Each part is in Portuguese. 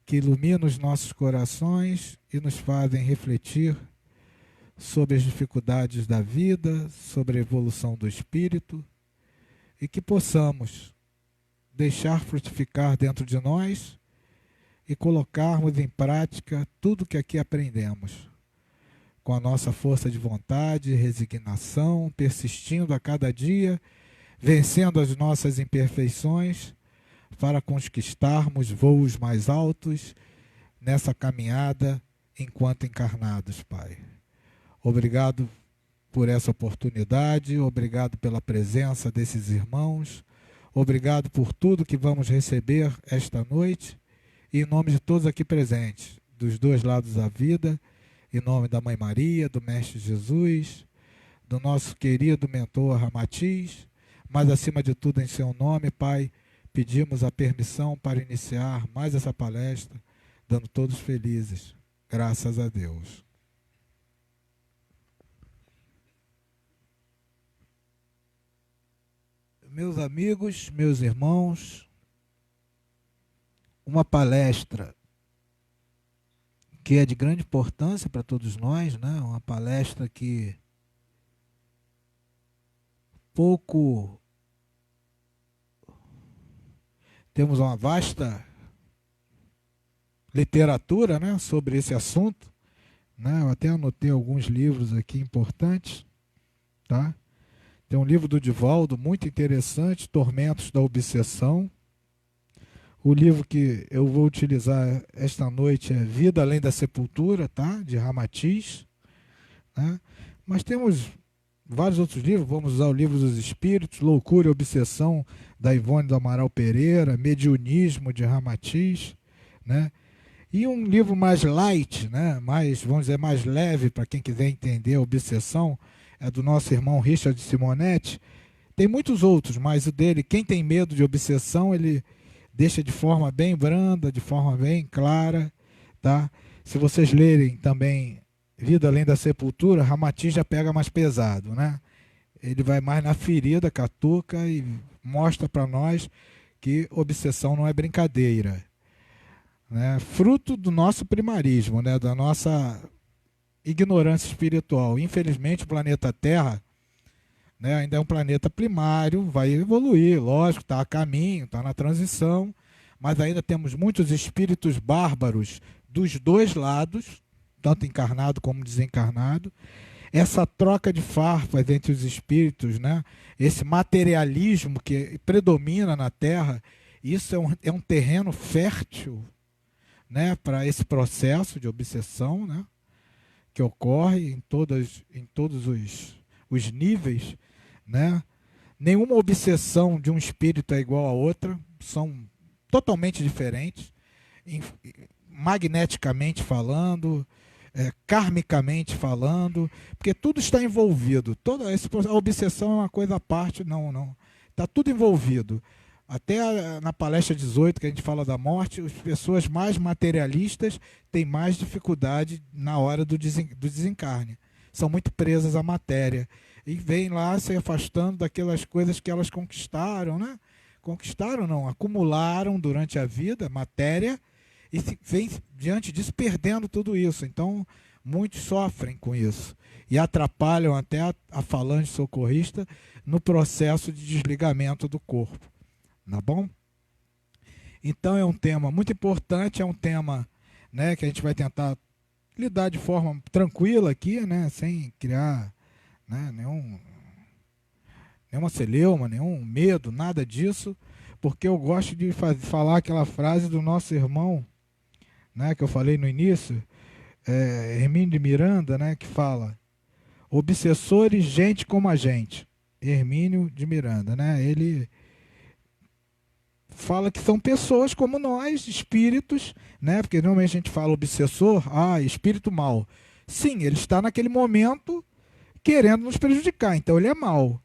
que iluminam os nossos corações e nos fazem refletir sobre as dificuldades da vida, sobre a evolução do espírito, e que possamos deixar frutificar dentro de nós e colocarmos em prática tudo que aqui aprendemos, com a nossa força de vontade, resignação, persistindo a cada dia, vencendo as nossas imperfeições, para conquistarmos voos mais altos nessa caminhada enquanto encarnados, Pai. Obrigado por essa oportunidade, obrigado pela presença desses irmãos, obrigado por tudo que vamos receber esta noite, e em nome de todos aqui presentes, dos dois lados da vida, em nome da Mãe Maria, do Mestre Jesus, do nosso querido mentor Ramatiz, mas acima de tudo em seu nome, Pai, pedimos a permissão para iniciar mais essa palestra, dando todos felizes, graças a Deus. Meus amigos, meus irmãos, uma palestra que é de grande importância para todos nós, né? Uma palestra que pouco temos uma vasta literatura, né, sobre esse assunto, né? Eu até anotei alguns livros aqui importantes, tá? Tem um livro do Divaldo muito interessante, Tormentos da Obsessão. O livro que eu vou utilizar esta noite é Vida Além da Sepultura, tá? De Ramatiz, né? Mas temos vários outros livros, vamos usar o Livro dos Espíritos, Loucura e Obsessão, da Ivone do Amaral Pereira, Mediunismo, de Ramatiz, né? E um livro mais light, né? Mais, vamos dizer, mais leve, para quem quiser entender a obsessão, é do nosso irmão Richard Simonetti. Tem muitos outros, mas o dele, Quem Tem Medo de Obsessão, ele deixa de forma bem branda, de forma bem clara, tá? Se vocês lerem também Vida Além da Sepultura, Ramatiz já pega mais pesado, né? Ele vai mais na ferida, catuca e mostra para nós que obsessão não é brincadeira, né? Fruto do nosso primarismo, né? Da nossa ignorância espiritual. Infelizmente, o planeta Terra, né, ainda é um planeta primário, vai evoluir, lógico, está a caminho, está na transição, mas ainda temos muitos espíritos bárbaros dos dois lados, tanto encarnado como desencarnado. Essa troca de farpas entre os espíritos, né, esse materialismo que predomina na Terra, isso é um terreno fértil, né, para esse processo de obsessão, né, que ocorre em todos os níveis, né? Nenhuma obsessão de um espírito é igual a outra, são totalmente diferentes, magneticamente falando, karmicamente falando, porque tudo está envolvido. A obsessão é uma coisa à parte, não. Está tudo envolvido. Até na palestra 18, que a gente fala da morte, as pessoas mais materialistas têm mais dificuldade na hora do desencarne. São muito presas à matéria. E vêm lá se afastando daquelas coisas que elas conquistaram, né? Conquistaram não, acumularam durante a vida, matéria, e vem diante disso perdendo tudo isso. Então, muitos sofrem com isso. E atrapalham até a falange socorrista no processo de desligamento do corpo. Tá bom? Então é um tema muito importante, é um tema, né, que a gente vai tentar lidar de forma tranquila aqui, né, sem criar, né, nenhuma celeuma, nenhum medo, nada disso, porque eu gosto de falar aquela frase do nosso irmão, né, que eu falei no início, Hermínio de Miranda, né, que fala: obsessores, gente como a gente. Hermínio de Miranda, né, ele fala que são pessoas como nós, espíritos, né? Porque normalmente a gente fala obsessor, espírito mau. Sim, ele está naquele momento querendo nos prejudicar, então ele é mau.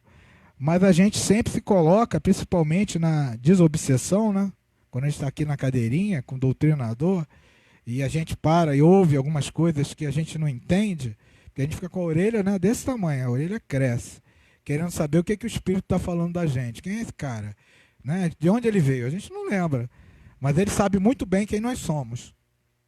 Mas a gente sempre se coloca, principalmente na desobsessão, né? Quando a gente está aqui na cadeirinha com o doutrinador e a gente para e ouve algumas coisas que a gente não entende, porque a gente fica com a orelha, né, desse tamanho, a orelha cresce, querendo saber o que o espírito está falando da gente. Quem é esse cara? Né? De onde ele veio? A gente não lembra. Mas ele sabe muito bem quem nós somos,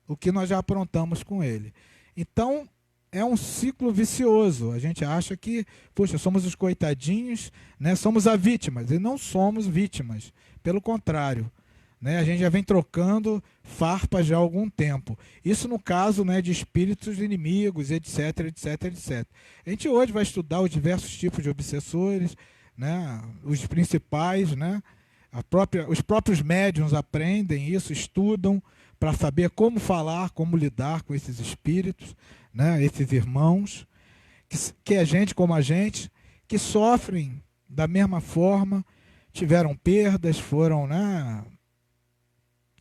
o que nós já aprontamos com ele. Então, é um ciclo vicioso. A gente acha que, poxa, somos os coitadinhos, né? Somos as vítimas. E não somos vítimas. Pelo contrário, né? A gente já vem trocando farpas já há algum tempo. Isso no caso, né, de espíritos inimigos, etc, etc, etc. A gente hoje vai estudar os diversos tipos de obsessores, né? Os principais, né? Os próprios médiuns aprendem isso, estudam para saber como falar, como lidar com esses espíritos, né, esses irmãos, que é gente como a gente, que sofrem da mesma forma, tiveram perdas, foram, né,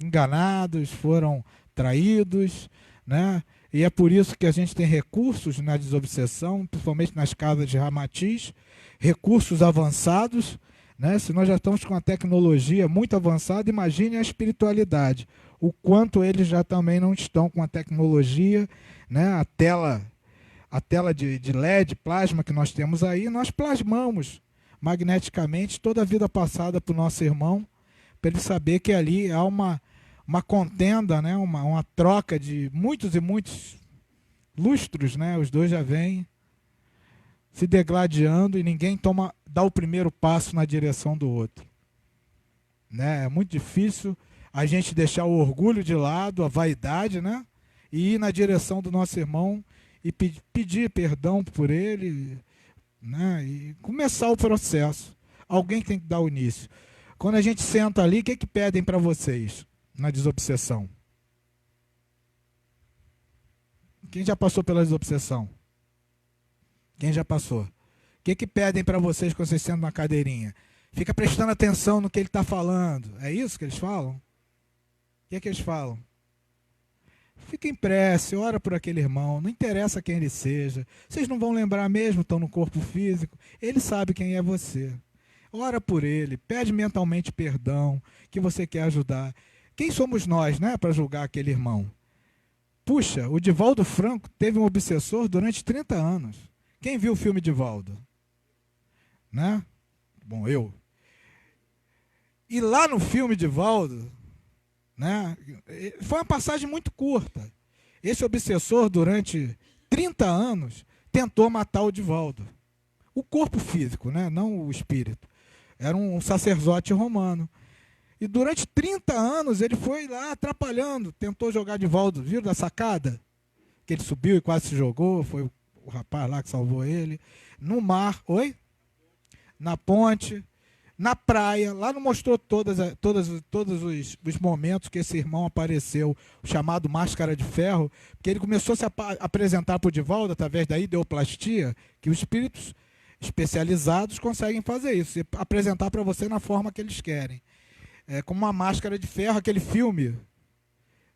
enganados, foram traídos, né, e é por isso que a gente tem recursos na desobsessão, principalmente nas casas de Ramatiz, recursos avançados, né? Se nós já estamos com a tecnologia muito avançada, imagine a espiritualidade, o quanto eles já também não estão com a tecnologia, né? A tela de LED, plasma que nós temos aí, nós plasmamos magneticamente toda a vida passada para o nosso irmão, para ele saber que ali há uma contenda, né? uma troca de muitos e muitos lustros, né? Os dois já vêm se degladiando e ninguém dá o primeiro passo na direção do outro. Né? É muito difícil a gente deixar o orgulho de lado, a vaidade, né? E ir na direção do nosso irmão e pedir perdão por ele, né? E começar o processo. Alguém tem que dar o início. Quando a gente senta ali, o que pedem para vocês na desobsessão? Quem já passou pela desobsessão? Quem já passou? O que pedem para vocês quando vocês sentam na cadeirinha? Fica prestando atenção no que ele está falando. É isso que eles falam? O que eles falam? Fica em prece, ora por aquele irmão, não interessa quem ele seja. Vocês não vão lembrar mesmo, estão no corpo físico. Ele sabe quem é você. Ora por ele, pede mentalmente perdão, que você quer ajudar. Quem somos nós, né, para julgar aquele irmão? Puxa, o Divaldo Franco teve um obsessor durante 30 anos. Quem viu o filme Divaldo? Né? Bom, eu. E lá no filme Divaldo, né, foi uma passagem muito curta. Esse obsessor, durante 30 anos, tentou matar o Divaldo. O corpo físico, né, não o espírito. Era um sacerdote romano. E durante 30 anos ele foi lá atrapalhando, tentou jogar Divaldo, viram da sacada? Que ele subiu e quase se jogou, foi o rapaz lá que salvou ele. No mar, oi? Na ponte, na praia, lá não mostrou todos os momentos que esse irmão apareceu, o chamado Máscara de Ferro, porque ele começou a se apresentar para o Divaldo através da ideoplastia, que os espíritos especializados conseguem fazer isso, e apresentar para você na forma que eles querem. É como uma máscara de ferro, aquele filme.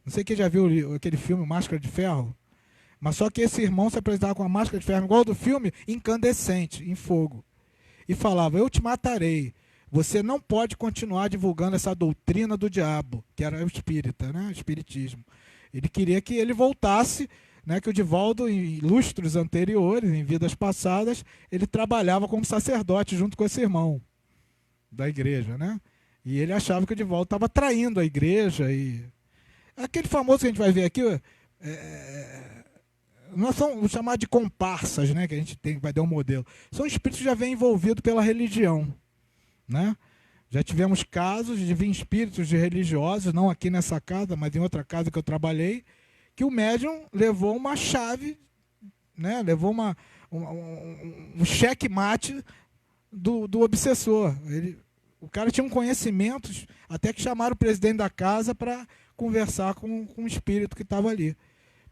Não sei quem já viu aquele filme Máscara de Ferro. Mas só que esse irmão se apresentava com uma máscara de ferro, igual do filme, incandescente, em fogo. E falava, eu te matarei. Você não pode continuar divulgando essa doutrina do diabo, que era o espírita, né? O espiritismo. Ele queria que ele voltasse, né? Que o Divaldo, em lustros anteriores, em vidas passadas, ele trabalhava como sacerdote junto com esse irmão da igreja, né? E ele achava que o Divaldo estava traindo a igreja. E aquele famoso que a gente vai ver aqui, nós somos chamados de comparsas, né, que a gente vai dar um modelo. São espíritos que já vêm envolvidos pela religião. Né? Já tivemos casos de vir espíritos de religiosos, não aqui nessa casa, mas em outra casa que eu trabalhei, que o médium levou uma chave, né, levou um cheque-mate do obsessor. O cara tinha um conhecimento, até que chamaram o presidente da casa para conversar com o espírito que estava ali.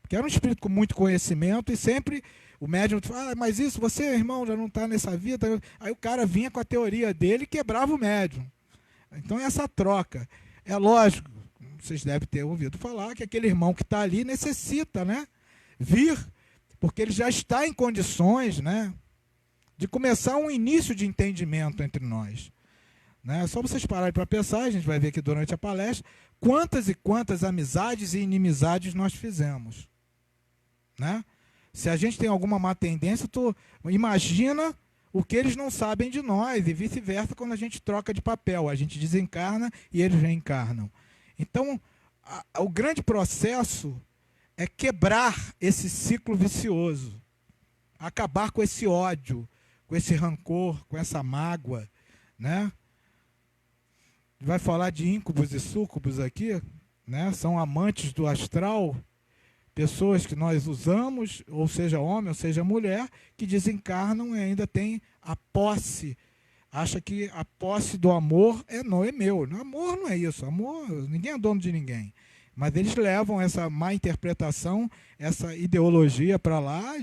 Porque era um espírito com muito conhecimento e sempre o médium fala, mas isso, você, irmão, já não está nessa vida. Aí o cara vinha com a teoria dele e quebrava o médium. Então essa troca. É lógico, vocês devem ter ouvido falar que aquele irmão que está ali necessita, né, vir, porque ele já está em condições, né, de começar um início de entendimento entre nós. Né? Só vocês pararem para pensar, a gente vai ver aqui durante a palestra, quantas e quantas amizades e inimizades nós fizemos. Né? Se a gente tem alguma má tendência, tu imagina o que eles não sabem de nós, e vice-versa quando a gente troca de papel. A gente desencarna e eles reencarnam. Então, o grande processo é quebrar esse ciclo vicioso, acabar com esse ódio, com esse rancor, com essa mágoa, né? Vai falar de íncubos e súcubos aqui, né? São amantes do astral, pessoas que nós usamos, ou seja homem, ou seja mulher, que desencarnam e ainda tem a posse, acha que a posse do amor não é meu. Amor não é isso, amor, ninguém é dono de ninguém. Mas eles levam essa má interpretação, essa ideologia para lá,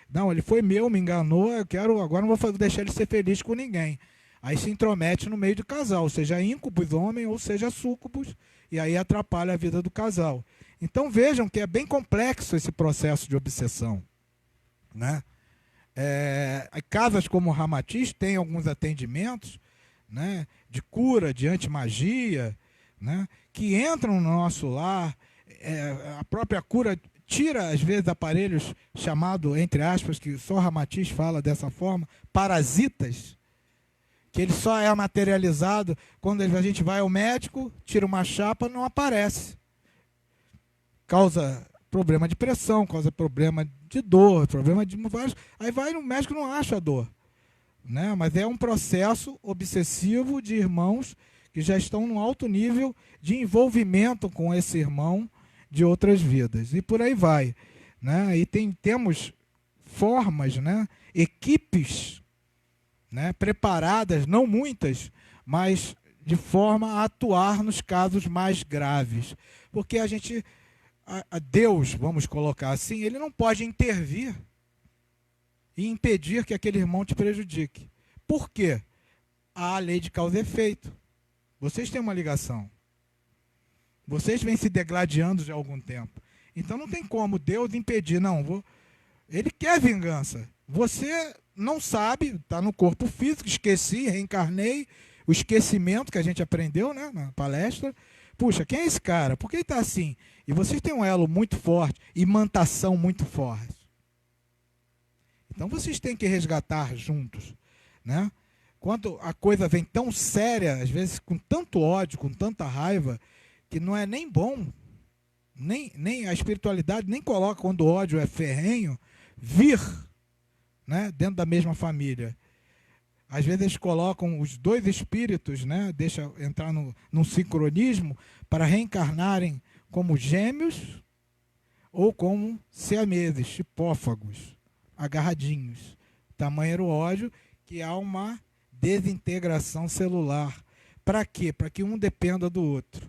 não, ele foi meu, me enganou, agora não vou deixar ele ser feliz com ninguém. Aí se intromete no meio do casal, seja íncubos homem ou seja súcubos, e aí atrapalha a vida do casal. Então vejam que é bem complexo esse processo de obsessão, né? Casas como o Ramatiz têm alguns atendimentos, né, de cura, de antimagia, né, que entram no nosso lar. A própria cura tira, às vezes, aparelhos chamados, entre aspas, que só o Ramatiz fala dessa forma, parasitas, que ele só é materializado quando a gente vai ao médico, tira uma chapa, não aparece. Causa problema de pressão, causa problema de dor, problema de vários. Aí vai no médico, não acha a dor, né? Mas é um processo obsessivo de irmãos que já estão num alto nível de envolvimento com esse irmão de outras vidas. E por aí vai, né? E temos formas, né? Equipes, né? Preparadas, não muitas, mas de forma a atuar nos casos mais graves. Porque a Deus, vamos colocar assim, ele não pode intervir e impedir que aquele irmão te prejudique. Por quê? Há a lei de causa e efeito. Vocês têm uma ligação. Vocês vêm se degladiando já há algum tempo. Então não tem como Deus impedir, não. Ele quer vingança. Você não sabe, está no corpo físico, esqueci, reencarnei, o esquecimento que a gente aprendeu, né, na palestra. Puxa, quem é esse cara? Por que ele está assim? E vocês têm um elo muito forte, imantação muito forte. Então vocês têm que resgatar juntos, né? Quando a coisa vem tão séria, às vezes com tanto ódio, com tanta raiva, que não é nem bom, nem a espiritualidade nem coloca, quando o ódio é ferrenho, vir, né, dentro da mesma família. Às vezes eles colocam os dois espíritos, né, deixa entrar num sincronismo para reencarnarem como gêmeos ou como siameses, chipófagos, agarradinhos. Tamanho era o ódio, que há uma desintegração celular. Para quê? Para que um dependa do outro.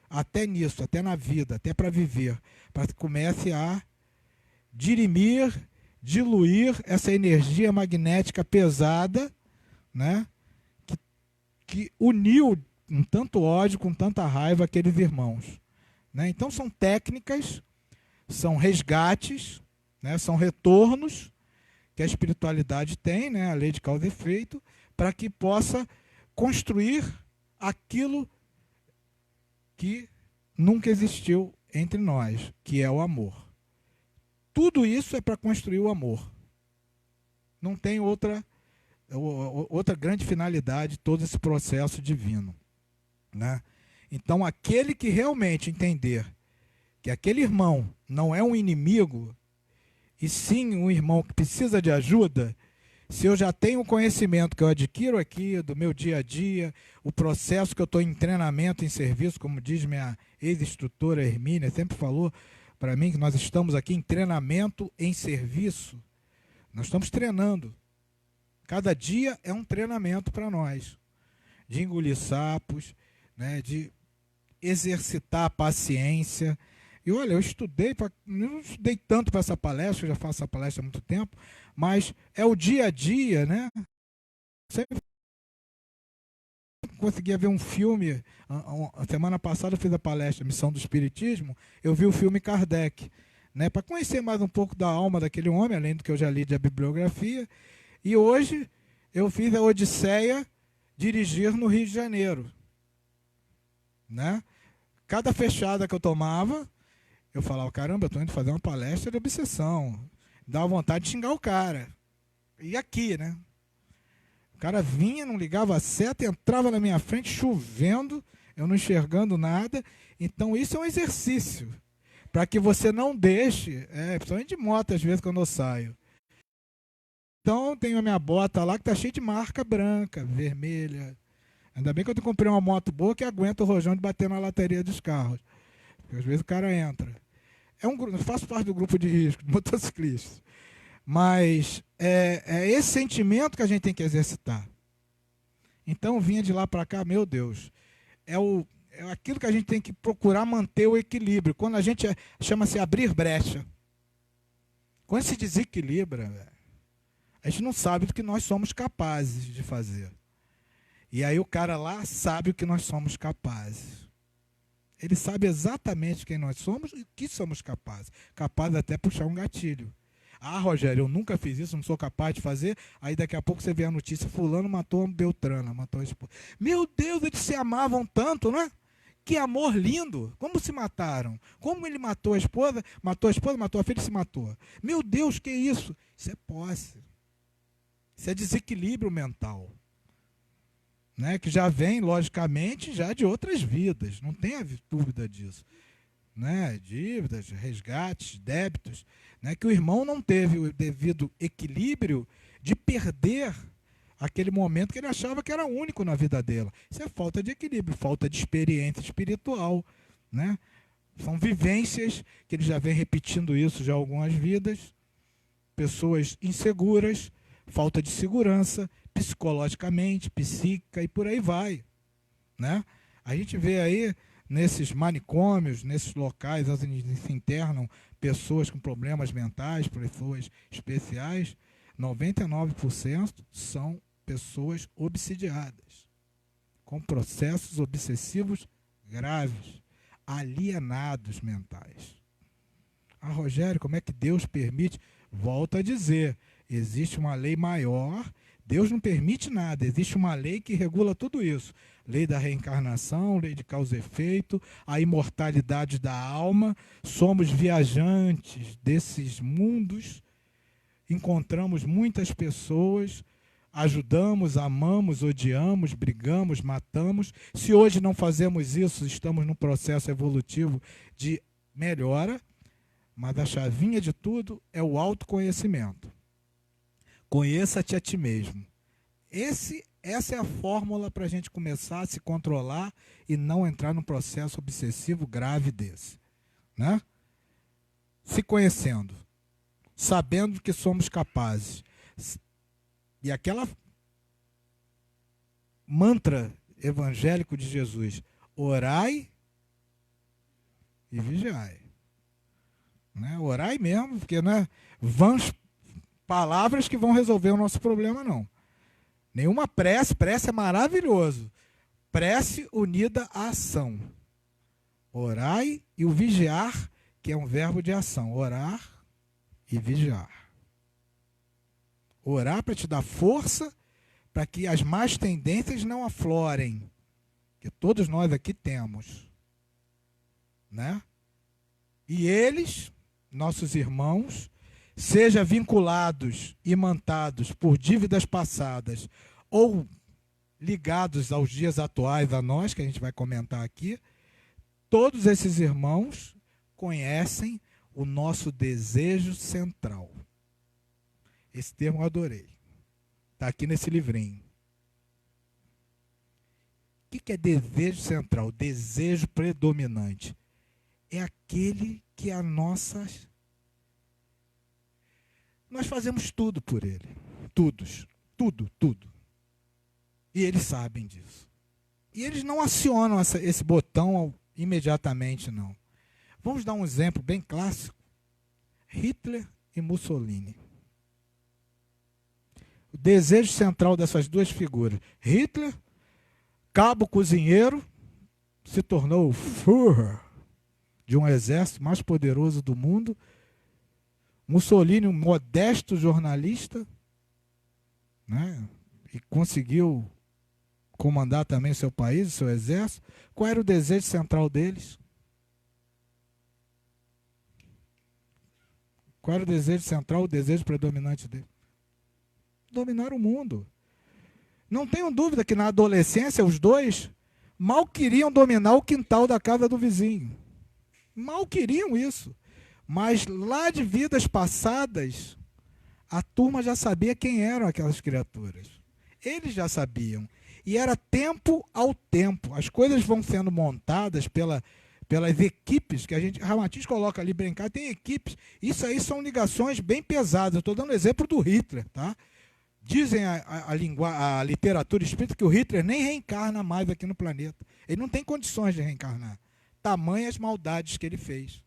Até nisso, até na vida, até para viver. Para que comece a dirimir, diluir essa energia magnética pesada, né, que uniu com tanto ódio, com tanta raiva aqueles irmãos, né? Então são técnicas, são resgates, né, são retornos que a espiritualidade tem, né, a lei de causa e efeito, para que possa construir aquilo que nunca existiu entre nós, que é o amor. Tudo isso é para construir o amor. Não tem outra grande finalidade, todo esse processo divino, né? Então, aquele que realmente entender que aquele irmão não é um inimigo, e sim um irmão que precisa de ajuda, se eu já tenho o conhecimento que eu adquiro aqui do meu dia a dia, o processo que eu estou em treinamento, em serviço, como diz minha ex-instrutora Hermínia, sempre falou para mim que nós estamos aqui em treinamento, em serviço. Nós estamos treinando. Cada dia é um treinamento para nós, de engolir sapos, né, de exercitar a paciência. E olha, eu não estudei tanto para essa palestra, eu já faço essa palestra há muito tempo, mas é o dia a dia, né? Sempre conseguia ver um filme. A semana passada eu fiz a palestra Missão do Espiritismo, eu vi o filme Kardec, né, para conhecer mais um pouco da alma daquele homem, além do que eu já li de bibliografia. E hoje eu fiz a Odisseia dirigir no Rio de Janeiro, né? Cada fechada que eu tomava, eu falava, caramba, eu estou indo fazer uma palestra de obsessão. Dava vontade de xingar o cara. E aqui, né? O cara vinha, não ligava a seta, entrava na minha frente, chovendo, eu não enxergando nada, Então isso é um exercício, para que você não deixe, principalmente de moto às vezes quando eu saio. Então tenho a minha bota lá que tá cheia de marca branca, vermelha. Ainda bem que eu comprei uma moto boa que aguenta o rojão de bater na lateria dos carros. Porque às vezes o cara entra. Eu faço parte do grupo de risco de motociclistas. Mas é esse sentimento que a gente tem que exercitar. Então vinha de lá para cá, meu Deus, é aquilo que a gente tem que procurar manter o equilíbrio. Quando a gente chama-se abrir brecha. Quando se desequilibra, a gente não sabe do que nós somos capazes de fazer. E aí o cara lá sabe o que nós somos capazes. Ele sabe exatamente quem nós somos e o que somos capazes. Capaz até de puxar um gatilho. Ah, Rogério, eu nunca fiz isso, não sou capaz de fazer. Aí daqui a pouco você vê a notícia, fulano matou a Beltrana, matou a esposa. Meu Deus, eles se amavam tanto, não é? Que amor lindo! Como se mataram? Como ele matou a esposa, matou a filha e se matou. Meu Deus, que isso? Isso é posse. Isso é desequilíbrio mental. Né? Que já vem, logicamente, já de outras vidas. Não tenha dúvida disso. Né? Dívidas, resgates, débitos. Né? Que o irmão não teve o devido equilíbrio de perder aquele momento que ele achava que era único na vida dela. Isso é falta de equilíbrio, falta de experiência espiritual. Né? São vivências que ele já vem repetindo isso já algumas vidas. Pessoas inseguras, falta de segurança, psicologicamente, psíquica e por aí vai. Né? A gente vê aí nesses manicômios, nesses locais onde se internam pessoas com problemas mentais, pessoas especiais, 99% são pessoas obsidiadas, com processos obsessivos graves, alienados mentais. Ah, Rogério, como é que Deus permite? Volto a dizer, existe uma lei maior. Deus não permite nada, existe uma lei que regula tudo isso. Lei da reencarnação, lei de causa e efeito, a imortalidade da alma. Somos viajantes desses mundos, encontramos muitas pessoas, ajudamos, amamos, odiamos, brigamos, matamos. Se hoje não fazemos isso, estamos num processo evolutivo de melhora, mas a chavinha de tudo é o autoconhecimento. Conheça-te a ti mesmo. Essa é a fórmula para a gente começar a se controlar e não entrar num processo obsessivo grave desse. Né? Se conhecendo, sabendo que somos capazes. E aquela mantra evangélico de Jesus, orai e vigiai. Né? Orai mesmo, porque não é vãs palavras que vão resolver o nosso problema, não. Nenhuma prece é maravilhoso. Prece unida à ação. Orai e o vigiar, que é um verbo de ação. Orar e vigiar. Orar para te dar força, para que as más tendências não aflorem, que todos nós aqui temos. Né? E eles, nossos irmãos, seja vinculados, imantados por dívidas passadas ou ligados aos dias atuais a nós, que a gente vai comentar aqui, todos esses irmãos conhecem o nosso desejo central. Esse termo eu adorei. Está aqui nesse livrinho. O que é desejo central? Desejo predominante. É aquele que a nossa... Nós fazemos tudo por ele. Tudo. E eles sabem disso. E eles não acionam esse botão imediatamente, não. Vamos dar um exemplo bem clássico. Hitler e Mussolini. O desejo central dessas duas figuras. Hitler, cabo cozinheiro, se tornou o Führer de um exército mais poderoso do mundo. Mussolini, um modesto jornalista, né, e conseguiu comandar também seu país, seu exército. Qual era o desejo central deles? Qual era o desejo central, o desejo predominante deles? Dominar o mundo. Não tenho dúvida que na adolescência os dois Mal queriam dominar o quintal da casa do vizinho. Mal queriam isso. Mas lá de vidas passadas, a turma já sabia quem eram aquelas criaturas. Eles já sabiam. E era tempo ao tempo. As coisas vão sendo montadas pelas equipes que a gente. Ramatiz coloca ali brincar, tem equipes. Isso aí são ligações bem pesadas. Eu estou dando exemplo do Hitler, tá? Dizem a literatura espírita que o Hitler nem reencarna mais aqui no planeta. Ele não tem condições de reencarnar. Tamanhas maldades que ele fez.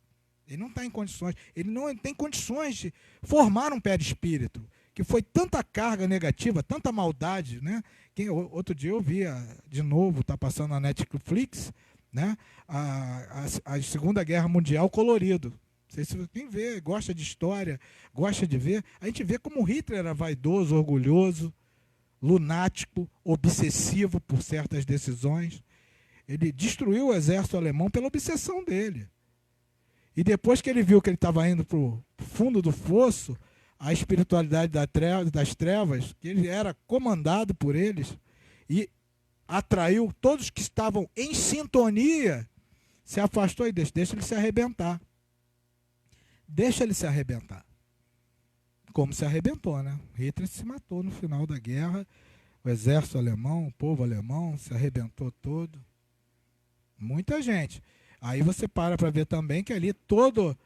Ele não está em condições. Ele não tem condições de formar um perispírito. Que foi tanta carga negativa, tanta maldade, né? Outro dia eu vi, de novo, está passando na Netflix, né? A Segunda Guerra Mundial colorido. Não sei se quem vê, gosta de história, gosta de ver. A gente vê como Hitler era vaidoso, orgulhoso, lunático, obsessivo por certas decisões. Ele destruiu o exército alemão pela obsessão dele. E depois que ele viu que ele estava indo para o fundo do fosso, a espiritualidade das trevas, que ele era comandado por eles, e atraiu todos que estavam em sintonia, se afastou e deixa ele se arrebentar. Deixa ele se arrebentar. Como se arrebentou, né? Hitler se matou no final da guerra, o exército alemão, o povo alemão se arrebentou todo. Muita gente. Aí você para ver também que ali todo...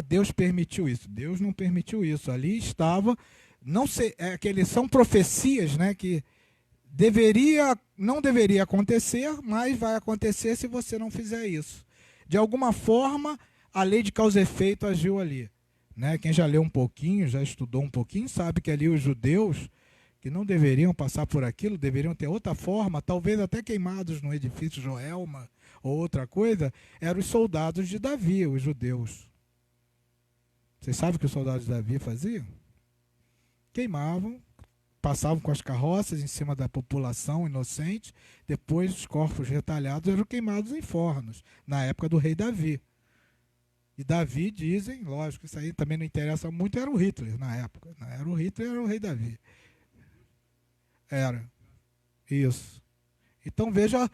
Deus permitiu isso. Deus não permitiu isso. Ali estava... Não sei, são profecias, né, que não deveria acontecer, mas vai acontecer se você não fizer isso. De alguma forma, a lei de causa e efeito agiu ali. Né? Quem já leu um pouquinho, já estudou um pouquinho, sabe que ali os judeus, que não deveriam passar por aquilo, deveriam ter outra forma, talvez até queimados no edifício Joelma ou outra coisa, eram os soldados de Davi, os judeus. Vocês sabem o que os soldados de Davi faziam? Queimavam, passavam com as carroças em cima da população inocente, depois os corpos retalhados eram queimados em fornos, na época do rei Davi. E Davi, dizem, lógico, isso aí também não interessa muito, era o Hitler na época. Não era o Hitler, era o rei Davi. Era. Isso. Então veja,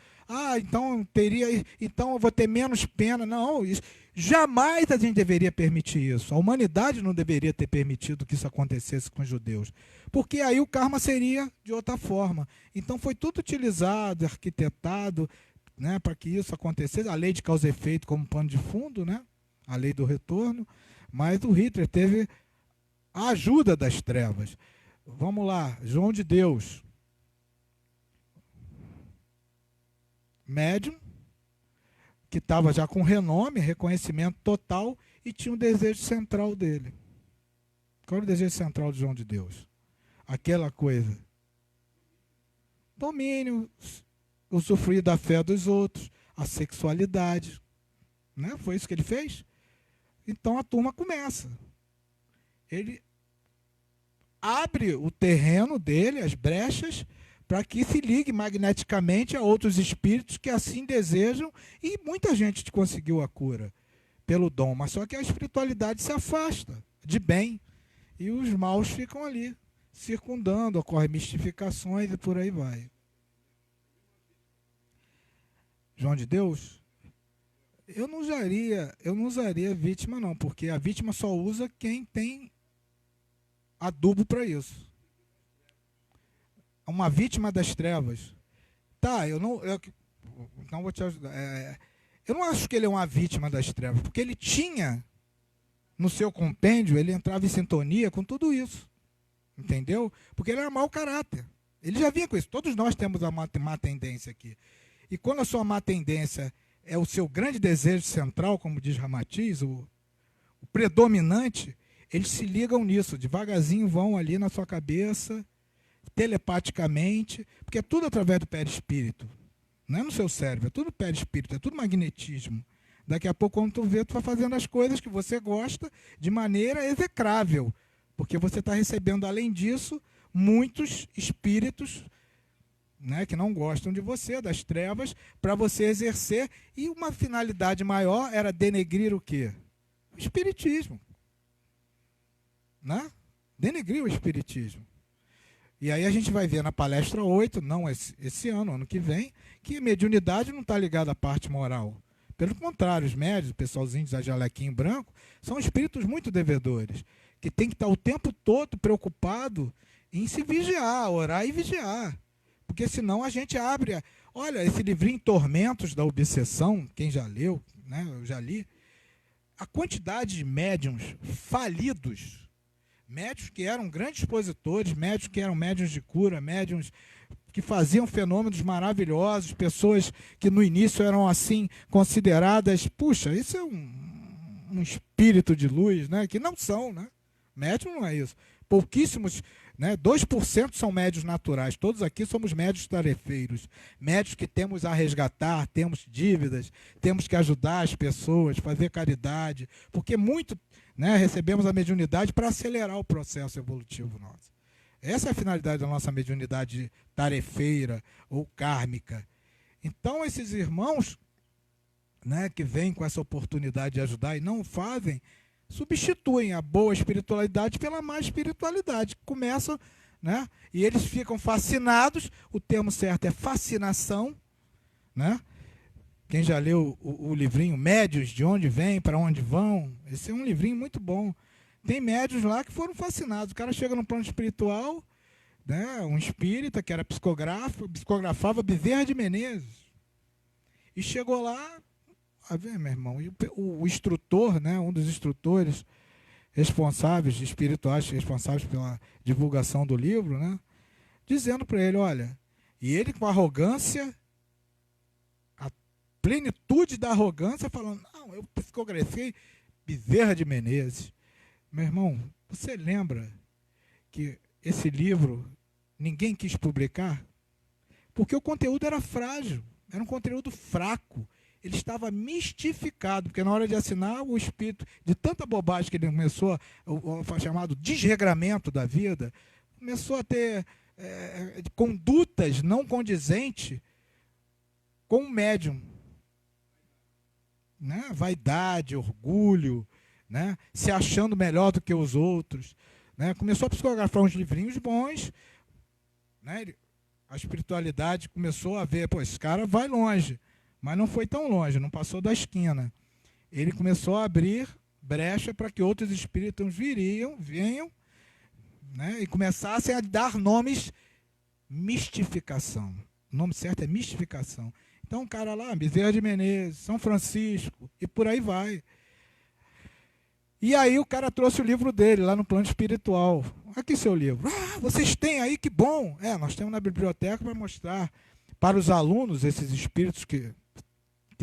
então eu vou ter menos pena. Não, isso, jamais a gente deveria permitir isso. A humanidade não deveria ter permitido que isso acontecesse com os judeus. Porque aí o karma seria de outra forma. Então foi tudo utilizado, arquitetado, né, para que isso acontecesse. A lei de causa e efeito como pano de fundo, né? A lei do retorno. Mas o Hitler teve a ajuda das trevas. Vamos lá, João de Deus. Médium, que estava já com renome, reconhecimento total, e tinha um desejo central dele. Qual era o desejo central de João de Deus? Aquela coisa. Domínio, usufruir da fé dos outros, a sexualidade. Né? Foi isso que ele fez? Então a turma começa. Ele abre o terreno dele, as brechas, para que se ligue magneticamente a outros espíritos que assim desejam, e muita gente conseguiu a cura pelo dom, mas só que a espiritualidade se afasta de bem, e os maus ficam ali, circundando, ocorrem mistificações e por aí vai. João de Deus, eu não usaria vítima não, porque a vítima só usa quem tem adubo para isso. Uma vítima das trevas. Tá, eu não vou te ajudar. Eu não acho que ele é uma vítima das trevas, porque ele tinha, no seu compêndio, ele entrava em sintonia com tudo isso. Entendeu? Porque ele era mau caráter. Ele já vinha com isso. Todos nós temos a má tendência aqui. E quando a sua má tendência é o seu grande desejo central, como diz Ramatiz, o predominante, eles se ligam nisso. Devagarzinho vão ali na sua cabeça, telepaticamente, porque é tudo através do perispírito. Não é no seu cérebro, é tudo perispírito, é tudo magnetismo. Daqui a pouco, quando tu vê, tu vai fazendo as coisas que você gosta de maneira execrável, porque você está recebendo, além disso, muitos espíritos, né, que não gostam de você, das trevas, para você exercer, e uma finalidade maior era denegrir o quê? O espiritismo. Né? Denegrir o espiritismo. E aí a gente vai ver na palestra 8, não esse ano, ano que vem, que mediunidade não está ligada à parte moral. Pelo contrário, os médios, o pessoalzinho de jalequinho branco, são espíritos muito devedores, que tem que estar o tempo todo preocupado em se vigiar, orar e vigiar. Porque senão a gente abre... Olha, esse livrinho Tormentos da Obsessão, quem já leu, né, eu já li, a quantidade de médiums falidos, médiums que eram grandes expositores, médiums que eram médiums de cura, médiums que faziam fenômenos maravilhosos, pessoas que no início eram assim consideradas, puxa, isso é um espírito de luz, né? Que não são, né? Médium não é isso. Pouquíssimos, né? 2% são médios naturais, todos aqui somos médios tarefeiros, médios que temos a resgatar, temos dívidas, temos que ajudar as pessoas, fazer caridade, porque muito, né, recebemos a mediunidade para acelerar o processo evolutivo nosso. Essa é a finalidade da nossa mediunidade tarefeira ou kármica. Então, esses irmãos, né, que vêm com essa oportunidade de ajudar e não o fazem, substituem a boa espiritualidade pela má espiritualidade. Começam, né, e eles ficam fascinados, o termo certo é fascinação, né? Quem já leu o livrinho Médios, de onde vêm, para onde vão, esse é um livrinho muito bom. Tem médios lá que foram fascinados. O cara chega no plano espiritual, né, um espírita que era psicografava Bezerra de Menezes. E chegou lá, a ver, meu irmão, o instrutor, né, um dos instrutores responsáveis, espirituais responsáveis pela divulgação do livro, né, dizendo para ele, olha, e ele com arrogância, a plenitude da arrogância, falando, não, eu psicografei Bezerra de Menezes. Meu irmão, você lembra que esse livro ninguém quis publicar? Porque o conteúdo era frágil, era um conteúdo fraco. Ele estava mistificado, porque na hora de assinar, o espírito, de tanta bobagem que ele começou, o chamado desregramento da vida, começou a ter condutas não condizentes com o médium. Né? Vaidade, orgulho, né? Se achando melhor do que os outros, né? Começou a psicografar uns livrinhos bons, né? A espiritualidade começou a ver, pô, esse cara vai longe, mas não foi tão longe, não passou da esquina. Ele começou a abrir brecha para que outros espíritos venham, né? E começassem a dar nomes, mistificação. O nome certo é mistificação. Então, o cara lá, Bezerra de Menezes, São Francisco, e por aí vai. E aí o cara trouxe o livro dele lá no plano espiritual. Aqui seu livro. Ah, vocês têm aí, que bom. Nós temos na biblioteca para mostrar para os alunos, esses espíritos que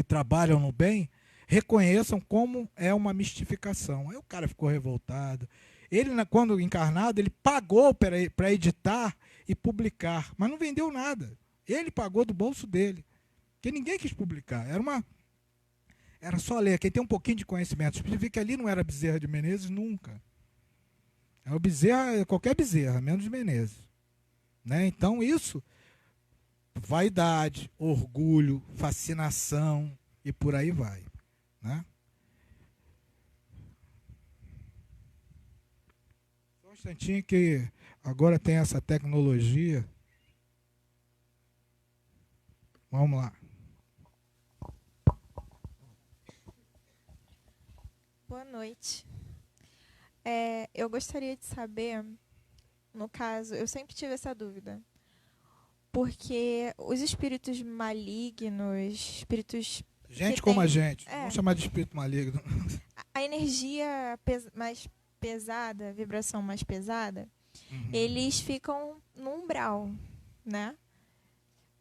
trabalham no bem, reconheçam como é uma mistificação. Aí o cara ficou revoltado. Ele, quando encarnado, ele pagou para editar e publicar, mas não vendeu nada. Ele pagou do bolso dele, porque ninguém quis publicar. Era só ler. Quem tem um pouquinho de conhecimento, você vê que ali não era Bezerra de Menezes nunca. É o Bezerra, qualquer Bezerra, menos de Menezes. Né? Então isso, vaidade, orgulho, fascinação e por aí vai. Né? Só um instantinho que agora tem essa tecnologia. Vamos lá. Boa noite. Eu gostaria de saber, no caso, eu sempre tive essa dúvida, porque os espíritos malignos, espíritos... Gente como a gente, vamos chamar de espírito maligno. A energia mais pesada, a vibração mais pesada, eles ficam no umbral, né?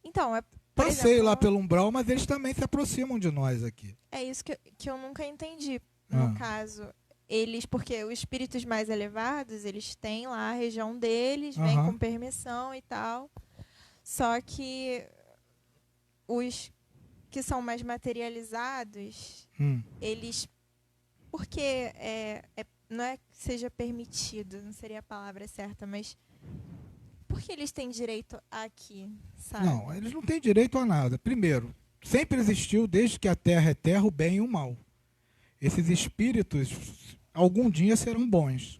Então, Passei lá pelo umbral, mas eles também se aproximam de nós aqui. É isso que eu nunca entendi. No caso, porque os espíritos mais elevados, eles têm lá a região deles, vêm com permissão e tal. Só que os que são mais materializados, eles... Porque não é que seja permitido, não seria a palavra certa, mas... Por que eles têm direito aqui, sabe? Não, eles não têm direito a nada. Primeiro, sempre existiu, desde que a terra é terra, o bem e o mal. Esses espíritos, algum dia serão bons.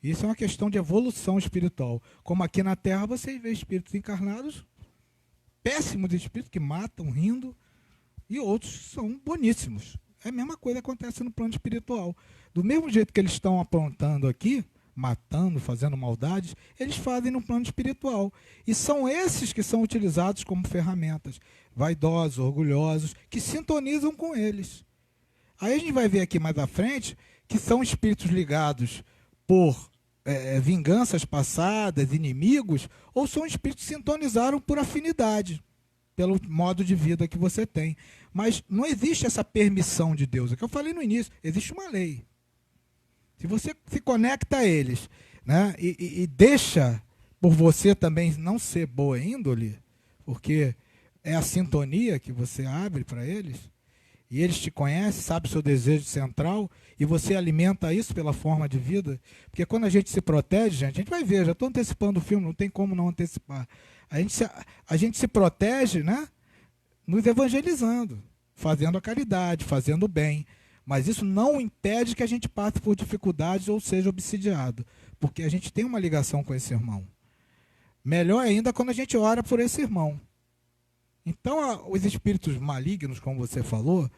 Isso é uma questão de evolução espiritual. Como aqui na Terra você vê espíritos encarnados, péssimos espíritos que matam rindo, e outros são boníssimos. É a mesma coisa que acontece no plano espiritual. Do mesmo jeito que eles estão aprontando aqui, matando, fazendo maldades, eles fazem no plano espiritual. E são esses que são utilizados como ferramentas, vaidosos, orgulhosos, que sintonizam com eles. Aí a gente vai ver aqui mais à frente que são espíritos ligados por vinganças passadas, inimigos, ou são espíritos que sintonizaram por afinidade, pelo modo de vida que você tem. Mas não existe essa permissão de Deus. É o que eu falei no início, existe uma lei. Se você se conecta a eles, né, e deixa por você também não ser boa índole, porque é a sintonia que você abre para eles, e eles te conhecem, sabem o seu desejo central, e você alimenta isso pela forma de vida. Porque quando a gente se protege, gente, a gente vai ver, já estou antecipando o filme, não tem como não antecipar. A gente se protege, né, nos evangelizando, fazendo a caridade, fazendo o bem. Mas isso não impede que a gente passe por dificuldades ou seja obsidiado, porque a gente tem uma ligação com esse irmão. Melhor ainda quando a gente ora por esse irmão. Então, os espíritos malignos, como você falou,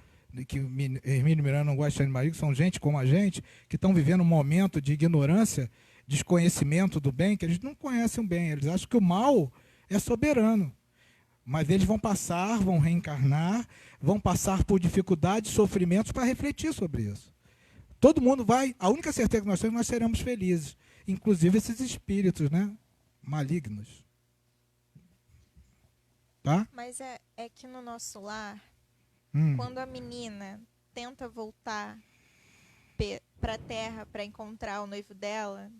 que Hermínio Miranda não gosta de malignos, são gente como a gente, que estão vivendo um momento de ignorância, desconhecimento do bem, que eles não conhecem o bem, eles acham que o mal é soberano. Mas eles vão passar, vão reencarnar, vão passar por dificuldades, sofrimentos para refletir sobre isso. Todo mundo vai, a única certeza que nós temos, nós seremos felizes. Inclusive esses espíritos, né, malignos. Tá? Mas é que no nosso lar, quando a menina tenta voltar para a Terra para encontrar o noivo dela,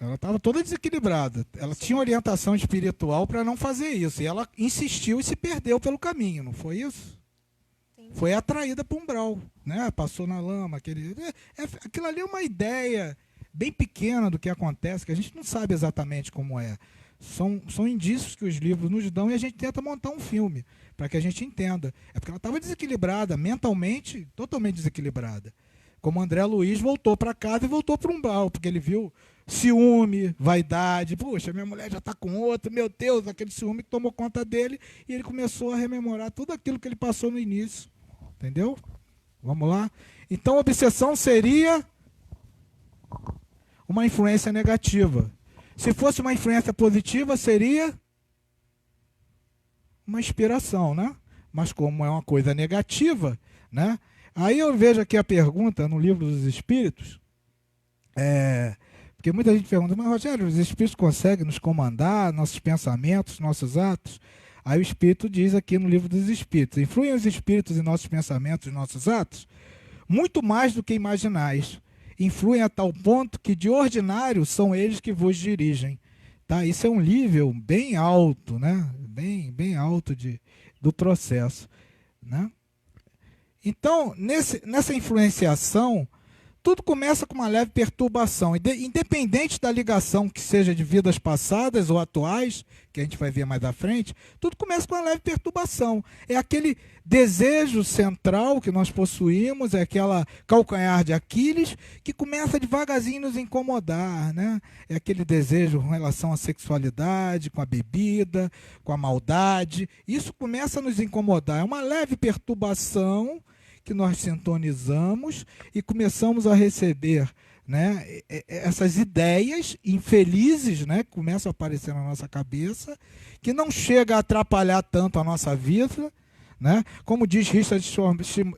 ela estava toda desequilibrada. Ela tinha orientação espiritual para não fazer isso. E ela insistiu e se perdeu pelo caminho, não foi isso? Entendi. Foi atraída para o umbral, né? Passou na lama. Aquilo ali é uma ideia bem pequena do que acontece, que a gente não sabe exatamente como é. São indícios que os livros nos dão e a gente tenta montar um filme para que a gente entenda. É porque ela estava desequilibrada, mentalmente, totalmente desequilibrada. Como André Luiz voltou para casa e voltou para o umbral, porque ele viu ciúme, vaidade. Puxa, minha mulher já está com outro, meu Deus, aquele ciúme que tomou conta dele, e ele começou a rememorar tudo aquilo que ele passou no início. Entendeu? Vamos lá? Então, a obsessão seria uma influência negativa. Se fosse uma influência positiva, seria uma inspiração, né? Mas como é uma coisa negativa, né? Aí eu vejo aqui a pergunta no Livro dos Espíritos, porque muita gente pergunta, mas Rogério, os Espíritos conseguem nos comandar, nossos pensamentos, nossos atos? Aí o Espírito diz aqui no Livro dos Espíritos, influem os Espíritos em nossos pensamentos e nossos atos? Muito mais do que imaginais. Influem a tal ponto que, de ordinário, são eles que vos dirigem. Tá? Isso é um nível bem alto, né? Bem alto do processo. Né? Então, nessa influenciação, tudo começa com uma leve perturbação. Independente da ligação que seja de vidas passadas ou atuais, que a gente vai ver mais à frente, tudo começa com uma leve perturbação. É aquele desejo central que nós possuímos, é aquela calcanhar de Aquiles, que começa devagarzinho a nos incomodar. Né? É aquele desejo em relação à sexualidade, com a bebida, com a maldade. Isso começa a nos incomodar. É uma leve perturbação que nós sintonizamos e começamos a receber, né, essas ideias infelizes, né, que começam a aparecer na nossa cabeça, que não chega a atrapalhar tanto a nossa vida, né, como diz Richard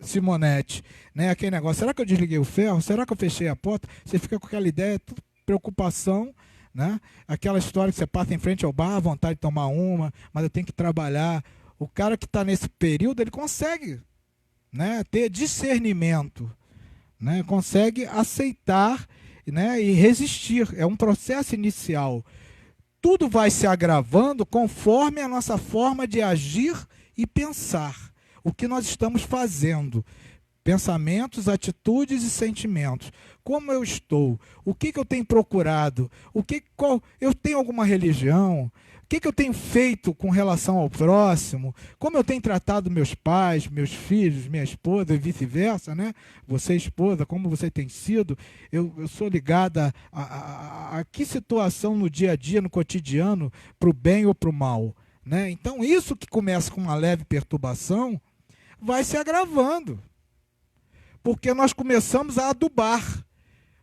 Simonetti, né, aquele negócio, será que eu desliguei o ferro? Será que eu fechei a porta? Você fica com aquela ideia, preocupação, né, aquela história que você passa em frente ao bar, vontade de tomar uma, mas eu tenho que trabalhar. O cara que está nesse período, ele consegue, né, ter discernimento, né, consegue aceitar, né, e resistir. É um processo inicial. Tudo vai se agravando conforme a nossa forma de agir e pensar. O que nós estamos fazendo. Pensamentos, atitudes e sentimentos. Como eu estou? O que eu tenho procurado? Eu tenho alguma religião? que eu tenho feito com relação ao próximo, como eu tenho tratado meus pais, meus filhos, minha esposa e vice-versa, né? Você, esposa, como você tem sido, eu sou ligada a que situação no dia a dia, no cotidiano, para o bem ou para o mal, né? Então, isso que começa com uma leve perturbação, vai se agravando, porque nós começamos a adubar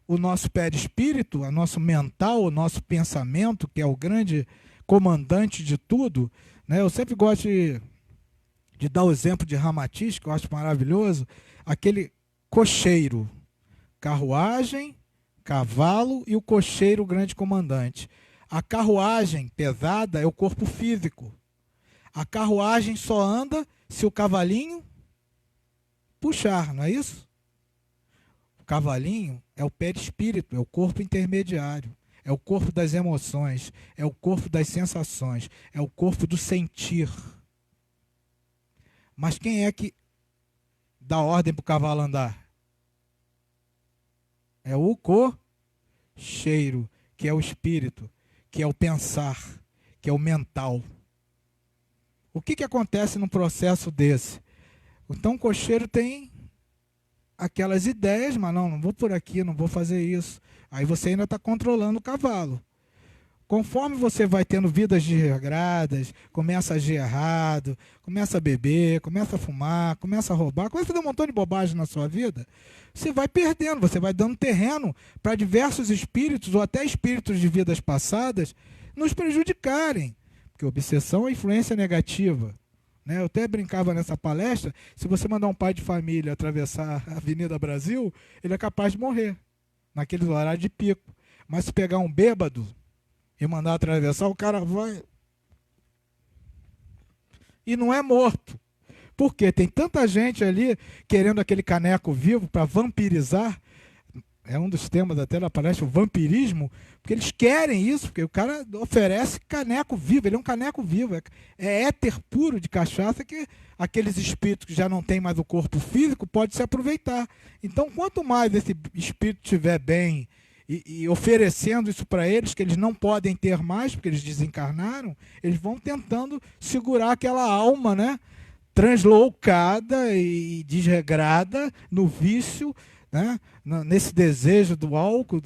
o nosso perispírito, o nosso mental, o nosso pensamento, que é o grande comandante de tudo, né? Eu sempre gosto de dar o exemplo de Ramatiz, que eu acho maravilhoso, aquele cocheiro, carruagem, cavalo e o cocheiro, o grande comandante. A carruagem pesada é o corpo físico. A carruagem só anda se o cavalinho puxar, não é isso? O cavalinho é o perispírito, é o corpo intermediário, é o corpo das emoções, é o corpo das sensações, é o corpo do sentir. Mas quem é que dá ordem para o cavalo andar? É o cocheiro, que é o espírito, que é o pensar, que é o mental. O que acontece num processo desse? Então o cocheiro tem aquelas ideias, mas não vou por aqui, não vou fazer isso. Aí você ainda está controlando o cavalo. Conforme você vai tendo vidas desregradas, começa a agir errado, começa a beber, começa a fumar, começa a roubar, começa a fazer um montão de bobagem na sua vida, você vai perdendo, você vai dando terreno para diversos espíritos ou até espíritos de vidas passadas nos prejudicarem. Porque obsessão é influência negativa. Né? Eu até brincava nessa palestra, se você mandar um pai de família atravessar a Avenida Brasil, ele é capaz de morrer, naqueles horários de pico. Mas se pegar um bêbado e mandar atravessar, o cara vai... E não é morto. Por quê? Tem tanta gente ali querendo aquele caneco vivo para vampirizar. É um dos temas até da palestra, o vampirismo, porque eles querem isso, porque o cara oferece caneco vivo, ele é um caneco vivo, é éter puro de cachaça que aqueles espíritos que já não têm mais o corpo físico podem se aproveitar. Então, quanto mais esse espírito estiver bem e oferecendo isso para eles, que eles não podem ter mais, porque eles desencarnaram, eles vão tentando segurar aquela alma, né, translocada e desregrada no vício, né, nesse desejo do álcool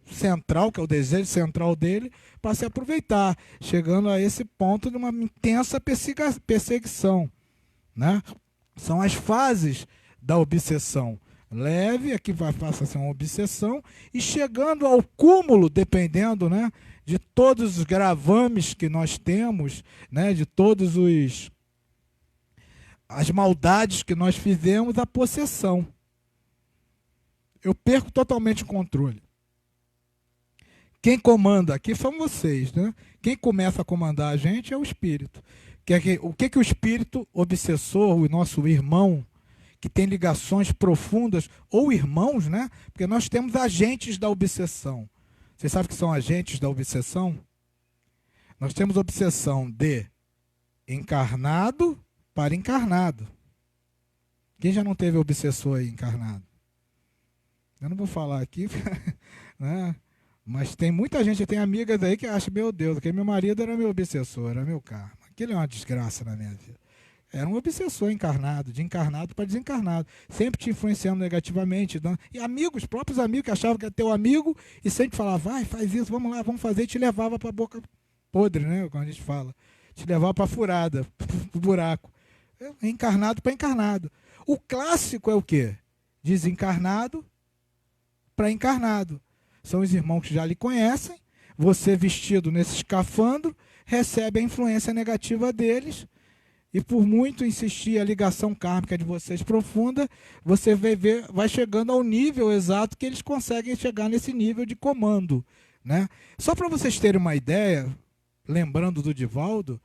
central, que é o desejo central dele, para se aproveitar, chegando a esse ponto de uma intensa perseguição. Né? São as fases da obsessão. Leve, aqui passa a ser uma obsessão, e chegando ao cúmulo, dependendo, né, de todos os gravames que nós temos, né, de todos as maldades que nós fizemos, a possessão. Eu perco totalmente o controle. Quem comanda aqui são vocês, né? Quem começa a comandar a gente é o espírito. O que o espírito obsessor, o nosso irmão, que tem ligações profundas, ou irmãos, né? Porque nós temos agentes da obsessão. Vocês sabem o que são agentes da obsessão? Nós temos obsessão de encarnado para encarnado. Quem já não teve obsessor aí encarnado? Eu não vou falar aqui, né? Mas tem muita gente, tem amigas aí que acham, meu Deus, que meu marido era meu obsessor, era meu karma. Aquilo é uma desgraça na minha vida. Era um obsessor encarnado, de encarnado para desencarnado. Sempre te influenciando negativamente. E amigos, próprios amigos que achavam que era teu amigo e sempre falavam, vai, faz isso, vamos lá, vamos fazer, e te levava para a boca podre, né? Quando a gente fala. Te levava para a furada, para o buraco. Encarnado para encarnado. O clássico é o quê? Desencarnado para encarnado. São os irmãos que já lhe conhecem, você vestido nesse escafandro, recebe a influência negativa deles, e por muito insistir a ligação kármica de vocês profunda, você vai chegando ao nível exato que eles conseguem chegar nesse nível de comando. Né? Só para vocês terem uma ideia, lembrando do Divaldo,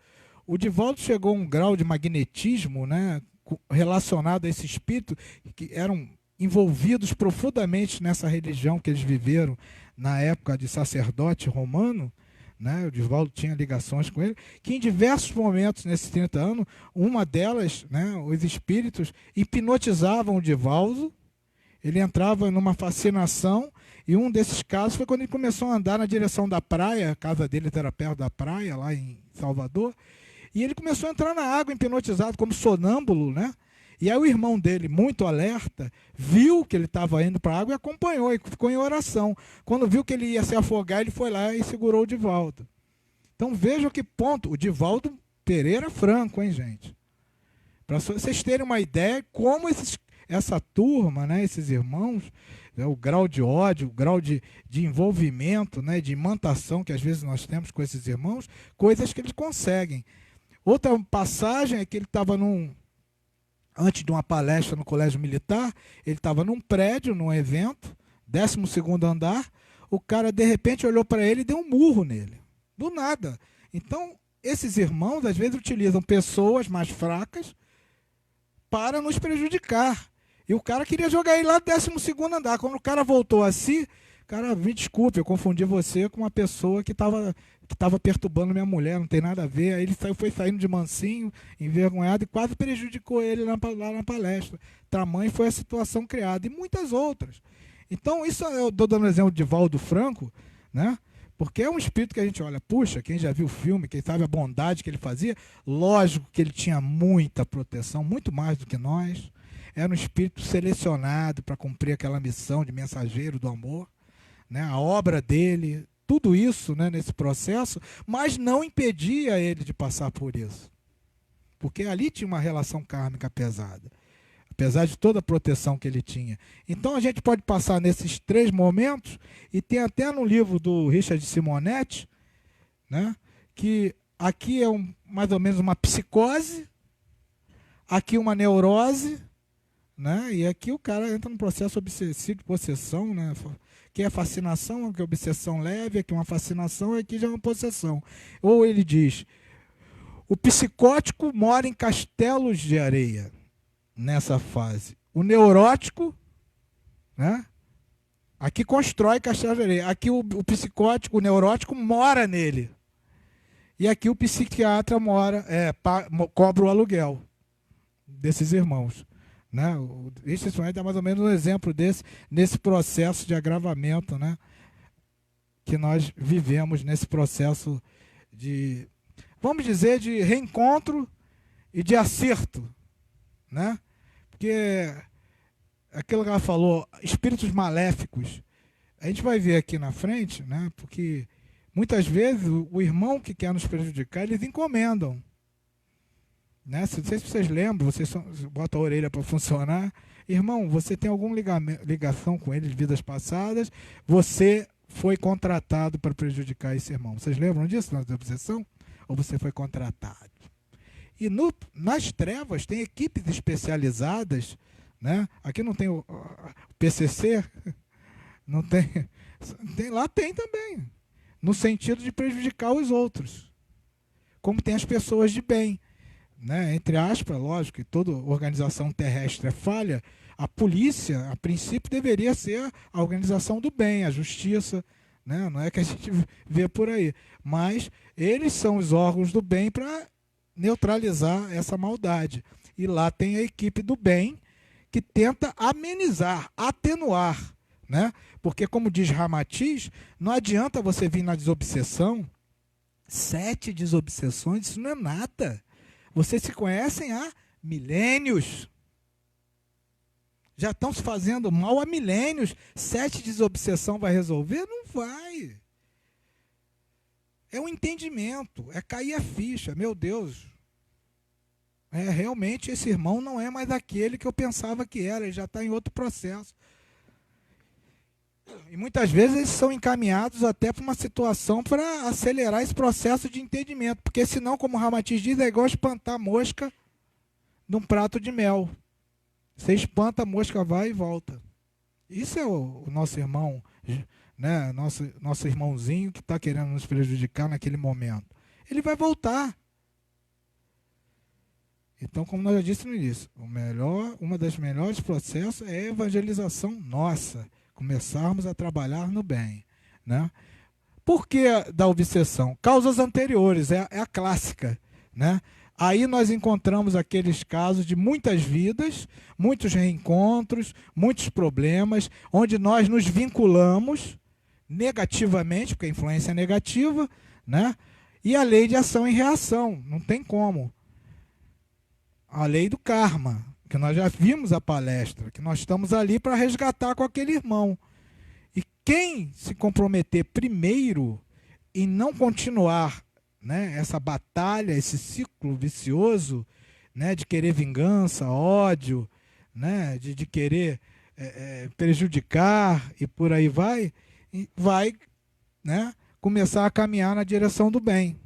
o Divaldo chegou a um grau de magnetismo, né, relacionado a esse espírito, que eram envolvidos profundamente nessa religião que eles viveram na época de sacerdote romano, né? O Divaldo tinha ligações com ele, que em diversos momentos nesses 30 anos, uma delas, né, os espíritos hipnotizavam o Divaldo, ele entrava numa fascinação, e um desses casos foi quando ele começou a andar na direção da praia, a casa dele era perto da praia, lá em Salvador, e ele começou a entrar na água hipnotizado, como sonâmbulo, né? E aí o irmão dele, muito alerta, viu que ele estava indo para a água e acompanhou, e ficou em oração. Quando viu que ele ia se afogar, ele foi lá e segurou o Divaldo. Então veja que ponto, o Divaldo Pereira Franco, hein, gente? Para vocês terem uma ideia como essa turma, né, esses irmãos, né, o grau de ódio, o grau de envolvimento, né, de imantação que às vezes nós temos com esses irmãos, coisas que eles conseguem. Outra passagem é que ele estava antes de uma palestra no Colégio Militar, ele estava num prédio, num evento, 12º andar, o cara de repente olhou para ele e deu um murro nele, do nada. Então, esses irmãos às vezes utilizam pessoas mais fracas para nos prejudicar. E o cara queria jogar ele lá do 12º andar. Quando o cara voltou assim, cara, me desculpe, eu confundi você com uma pessoa que estava perturbando minha mulher, não tem nada a ver. Aí ele foi saindo de mansinho, envergonhado, e quase prejudicou ele lá na palestra. Tamanho foi a situação criada, e muitas outras. Então, isso eu estou dando exemplo de Valdo Franco, né? Porque é um espírito que a gente olha, puxa, quem já viu o filme, quem sabe a bondade que ele fazia, lógico que ele tinha muita proteção, muito mais do que nós. Era um espírito selecionado para cumprir aquela missão de mensageiro do amor, né? A obra dele, tudo isso, né, nesse processo, mas não impedia ele de passar por isso. Porque ali tinha uma relação kármica pesada, apesar de toda a proteção que ele tinha. Então a gente pode passar nesses 3 momentos, e tem até no livro do Richard Simonetti, né, que aqui é mais ou menos uma psicose, aqui uma neurose, né, e aqui o cara entra num processo obsessivo de possessão, né, que é fascinação, que é obsessão leve, aqui uma fascinação, aqui já é uma possessão. Ou ele diz, o psicótico mora em castelos de areia, nessa fase. O neurótico, né, aqui constrói castelos de areia. Aqui o psicótico, o neurótico mora nele. E aqui o psiquiatra cobra o aluguel desses irmãos. Né? O Richard é mais ou menos um exemplo nesse processo de agravamento, né, que nós vivemos, nesse processo de, vamos dizer, de reencontro e de acerto, né? Porque aquilo que ela falou, espíritos maléficos, a gente vai ver aqui na frente, né? Porque muitas vezes o irmão que quer nos prejudicar, eles encomendam. Né? Não sei se vocês lembram, vocês botam a orelha para funcionar. Irmão, você tem alguma ligação com ele de vidas passadas, você foi contratado para prejudicar esse irmão. Vocês lembram disso na obsessão? Ou você foi contratado? E nas trevas tem equipes especializadas, né? Aqui não tem o PCC, não tem, lá tem também, no sentido de prejudicar os outros, como tem as pessoas de bem. Né, entre aspas, lógico que toda organização terrestre é falha, a polícia, a princípio, deveria ser a organização do bem, a justiça, né, não é que a gente vê por aí, mas eles são os órgãos do bem para neutralizar essa maldade. E lá tem a equipe do bem que tenta amenizar, atenuar, né? Porque, como diz Ramatiz, não adianta você vir na desobsessão, 7 desobsessões, isso não é nada. Vocês se conhecem há milênios. Já estão se fazendo mal há milênios. 7 desobsessão vai resolver? Não vai. É um entendimento, é cair a ficha. Meu Deus. Realmente esse irmão não é mais aquele que eu pensava que era. Ele já está em outro processo. E muitas vezes eles são encaminhados até para uma situação para acelerar esse processo de entendimento. Porque senão, como o Ramatiz diz, é igual espantar mosca num prato de mel. Você espanta, a mosca vai e volta. Isso é o nosso irmão, né? Nosso irmãozinho que está querendo nos prejudicar naquele momento. Ele vai voltar. Então, como nós já disse no início, uma das melhores processos é a evangelização nossa. Começarmos a trabalhar no bem, né? Por que da obsessão? Causas anteriores, é a clássica, né? Aí nós encontramos aqueles casos de muitas vidas, muitos reencontros, muitos problemas, onde nós nos vinculamos negativamente, porque a influência é negativa, né? E a lei de ação e reação, não tem como. A lei do karma, que nós já vimos a palestra, que nós estamos ali para resgatar com aquele irmão. E quem se comprometer primeiro em não continuar, né, essa batalha, esse ciclo vicioso, né, de querer vingança, ódio, né, de querer prejudicar e por aí vai, né, começar a caminhar na direção do bem.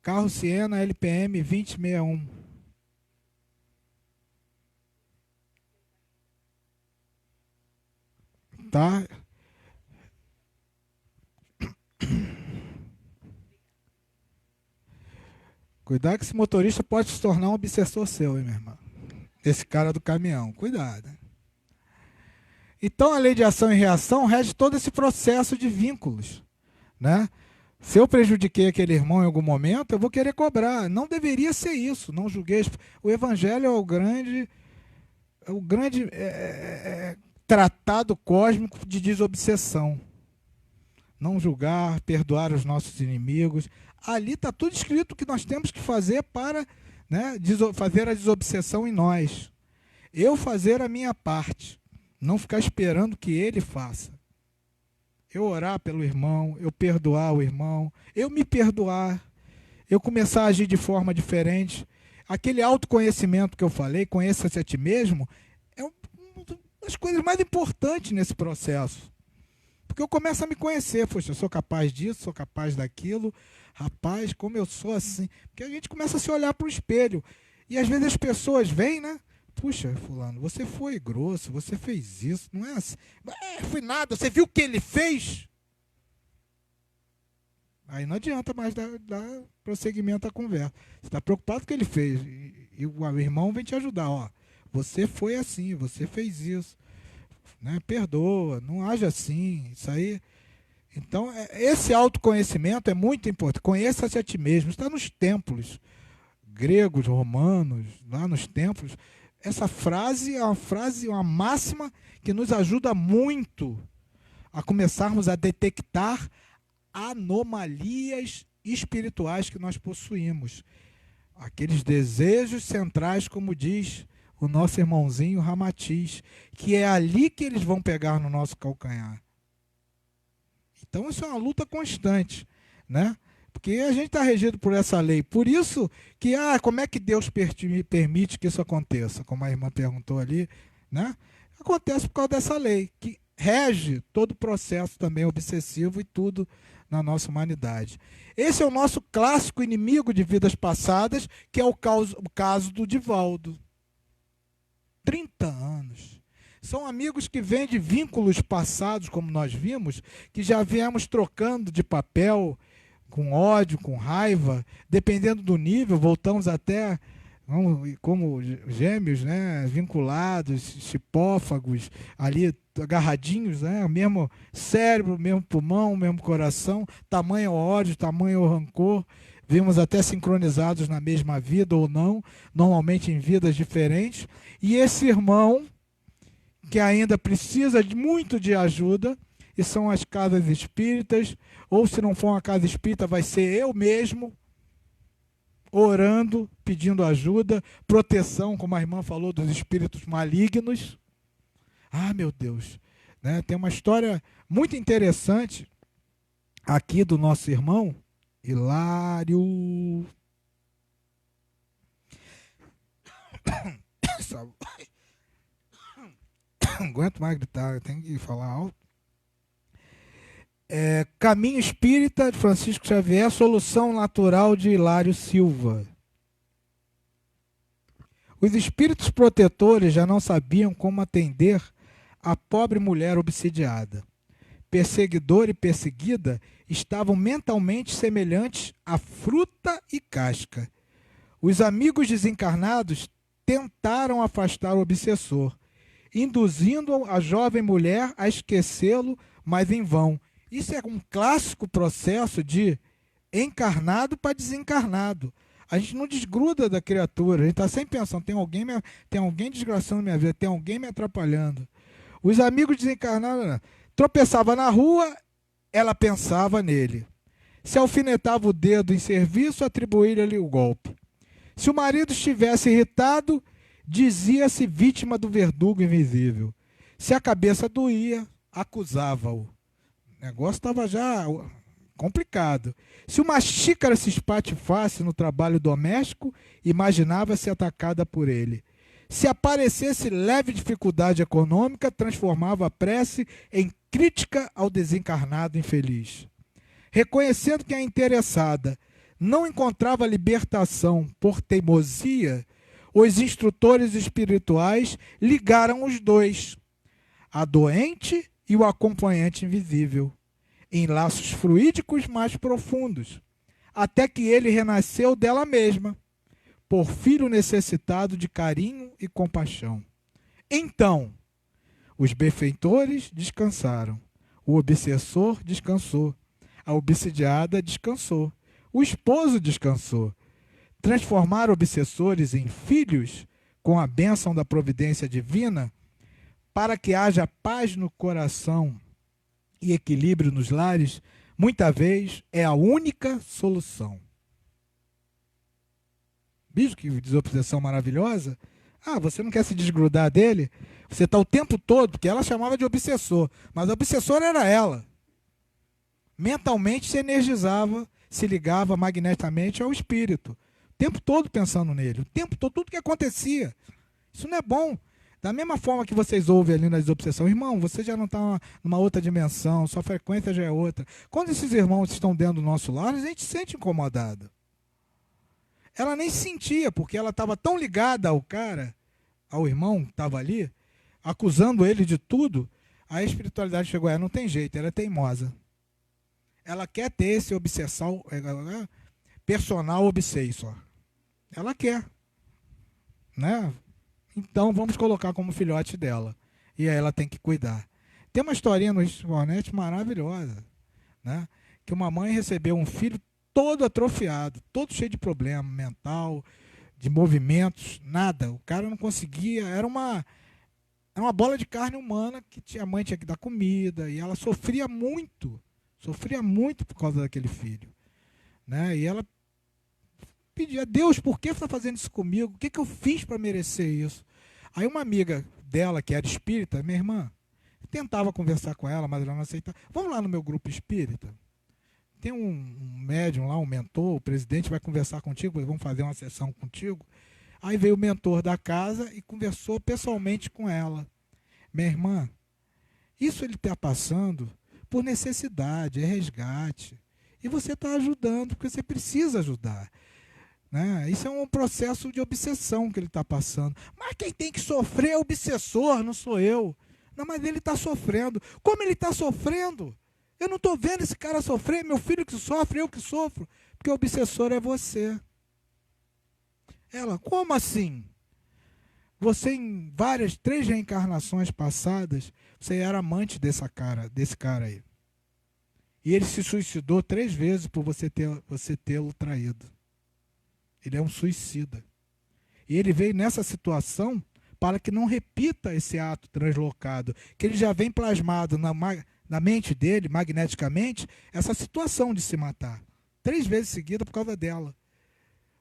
Carro Siena LPM 2061. Tá? Cuidado que esse motorista pode se tornar um obsessor seu, hein, meu irmão? Esse cara do caminhão. Cuidado. Então, a lei de ação e reação rege todo esse processo de vínculos, né? Se eu prejudiquei aquele irmão em algum momento, eu vou querer cobrar. Não deveria ser isso. Não julguei. O Evangelho é o grande tratado cósmico de desobsessão. Não julgar, perdoar os nossos inimigos. Ali está tudo escrito o que nós temos que fazer para, né, fazer a desobsessão em nós. Eu fazer a minha parte. Não ficar esperando que ele faça. Eu orar pelo irmão, eu perdoar o irmão, eu me perdoar, eu começar a agir de forma diferente. Aquele autoconhecimento que eu falei, conheça-se a ti mesmo, é uma das coisas mais importantes nesse processo. Porque eu começo a me conhecer, poxa, eu sou capaz disso, sou capaz daquilo, rapaz, como eu sou assim. Porque a gente começa a se olhar para o espelho. E às vezes as pessoas vêm, né? Puxa, fulano, você foi grosso, você fez isso, não é assim. Foi nada, você viu o que ele fez? Aí não adianta mais dar prosseguimento à conversa. Você está preocupado com o que ele fez. E o irmão vem te ajudar. Ó, você foi assim, você fez isso. Né? Perdoa, não age assim. Isso aí. Então, esse autoconhecimento é muito importante. Conheça-se a ti mesmo. Está nos templos gregos, romanos, lá nos templos. Essa frase é uma máxima que nos ajuda muito a começarmos a detectar anomalias espirituais que nós possuímos. Aqueles desejos centrais, como diz o nosso irmãozinho Ramatiz, que é ali que eles vão pegar no nosso calcanhar. Então isso é uma luta constante, né? Porque a gente está regido por essa lei. Por isso que, como é que Deus permite que isso aconteça? Como a irmã perguntou ali, né? Acontece por causa dessa lei, que rege todo o processo também obsessivo e tudo na nossa humanidade. Esse é o nosso clássico inimigo de vidas passadas, que é o caso do Divaldo. 30 anos. São amigos que vêm de vínculos passados, como nós vimos, que já viemos trocando de papel, com ódio, com raiva, dependendo do nível, voltamos até como gêmeos, né, vinculados, chipófagos, ali agarradinhos, né, o mesmo cérebro, o mesmo pulmão, o mesmo coração, tamanho ódio, tamanho rancor, vimos até sincronizados na mesma vida ou não, normalmente em vidas diferentes, e esse irmão, que ainda precisa muito de ajuda, e são as casas espíritas, ou se não for uma casa espírita, vai ser eu mesmo, orando, pedindo ajuda, proteção, como a irmã falou, dos espíritos malignos. Meu Deus, né? Tem uma história muito interessante aqui do nosso irmão, Hilário. Não aguento mais gritar, eu tenho que falar alto. Caminho Espírita de Francisco Xavier, Solução Natural de Hilário Silva. Os espíritos protetores já não sabiam como atender a pobre mulher obsidiada. Perseguidor e perseguida estavam mentalmente semelhantes a fruta e casca. Os amigos desencarnados tentaram afastar o obsessor, induzindo a jovem mulher a esquecê-lo, mas em vão, Isso é um clássico processo de encarnado para desencarnado. A gente não desgruda da criatura, a gente está sempre pensando, tem alguém desgraçando minha vida, tem alguém me atrapalhando. Os amigos desencarnados, tropeçava na rua, ela pensava nele. Se alfinetava o dedo em serviço, atribuía-lhe o golpe. Se o marido estivesse irritado, dizia-se vítima do verdugo invisível. Se a cabeça doía, acusava-o. O negócio estava já complicado. Se uma xícara se espatifasse no trabalho doméstico, imaginava-se atacada por ele. Se aparecesse leve dificuldade econômica, transformava a prece em crítica ao desencarnado infeliz. Reconhecendo que a interessada não encontrava libertação por teimosia, os instrutores espirituais ligaram os dois, a doente e o acompanhante invisível, em laços fluídicos mais profundos, até que ele renasceu dela mesma, por filho necessitado de carinho e compaixão. Então, os benfeitores descansaram, o obsessor descansou, a obsidiada descansou, o esposo descansou. Transformar obsessores em filhos, com a bênção da providência divina, para que haja paz no coração e equilíbrio nos lares, muitas vezes é a única solução. Bicho, que desobsessão maravilhosa. Ah, você não quer se desgrudar dele? Você está o tempo todo, porque ela chamava de obsessor, mas a obsessora era ela. Mentalmente se energizava, se ligava magneticamente ao espírito. O tempo todo pensando nele, o tempo todo, tudo que acontecia. Isso não é bom. Da mesma forma que vocês ouvem ali na desobsessão, irmão, você já não está numa outra dimensão, sua frequência já é outra. Quando esses irmãos estão dentro do nosso lar, a gente se sente incomodado. Ela nem sentia, porque ela estava tão ligada ao cara, ao irmão que estava ali, acusando ele de tudo, a espiritualidade chegou a ela, não tem jeito, ela é teimosa. Ela quer ter esse obsessão, personal obsessor. Ela quer. Né? Então vamos colocar como filhote dela. E aí ela tem que cuidar. Tem uma historinha no Internet maravilhosa, né? Que uma mãe recebeu um filho todo atrofiado, todo cheio de problema mental, de movimentos, nada. O cara não conseguia, era uma bola de carne humana que a mãe tinha que dar comida, e ela sofria muito por causa daquele filho. Né? E ela pedia, Deus, por que você está fazendo isso comigo? O que eu fiz para merecer isso? Aí uma amiga dela, que era espírita, minha irmã, tentava conversar com ela, mas ela não aceitava. Vamos lá no meu grupo espírita. Tem um médium lá, um mentor, o presidente vai conversar contigo, vamos fazer uma sessão contigo. Aí veio o mentor da casa e conversou pessoalmente com ela. Minha irmã, isso ele está passando por necessidade, é resgate. E você está ajudando, porque você precisa ajudar. Né? Isso é um processo de obsessão que ele está passando. Mas quem tem que sofrer é o obsessor, não sou eu. Não, mas ele está sofrendo. Como ele está sofrendo? Eu não estou vendo esse cara sofrer, meu filho que sofre, eu que sofro. Porque o obsessor é você. Ela, como assim? Você em 3 reencarnações passadas, você era amante desse cara aí. E ele se suicidou 3 vezes por você tê-lo traído. Ele é um suicida. E ele veio nessa situação para que não repita esse ato translocado, que ele já vem plasmado na mente dele, magneticamente, essa situação de se matar. 3 vezes seguida por causa dela.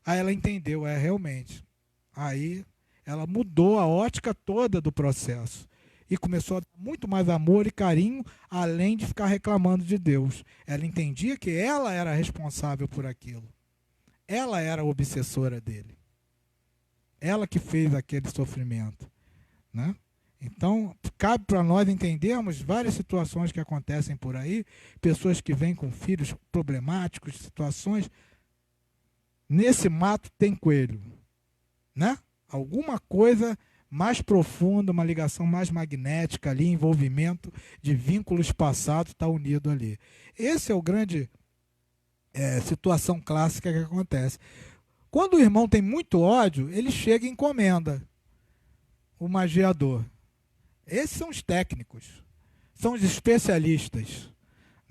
Aí ela entendeu, realmente. Aí ela mudou a ótica toda do processo. E começou a dar muito mais amor e carinho, além de ficar reclamando de Deus. Ela entendia que ela era responsável por aquilo. Ela era a obsessora dele. Ela que fez aquele sofrimento. Né? Então, cabe para nós entendermos várias situações que acontecem por aí, pessoas que vêm com filhos problemáticos, situações. Nesse mato tem coelho. Né? Alguma coisa mais profunda, uma ligação mais magnética ali, envolvimento de vínculos passados está unido ali. Esse é o grande situação clássica que acontece. Quando o irmão tem muito ódio, ele chega e encomenda o magiador. Esses são os técnicos, são os especialistas.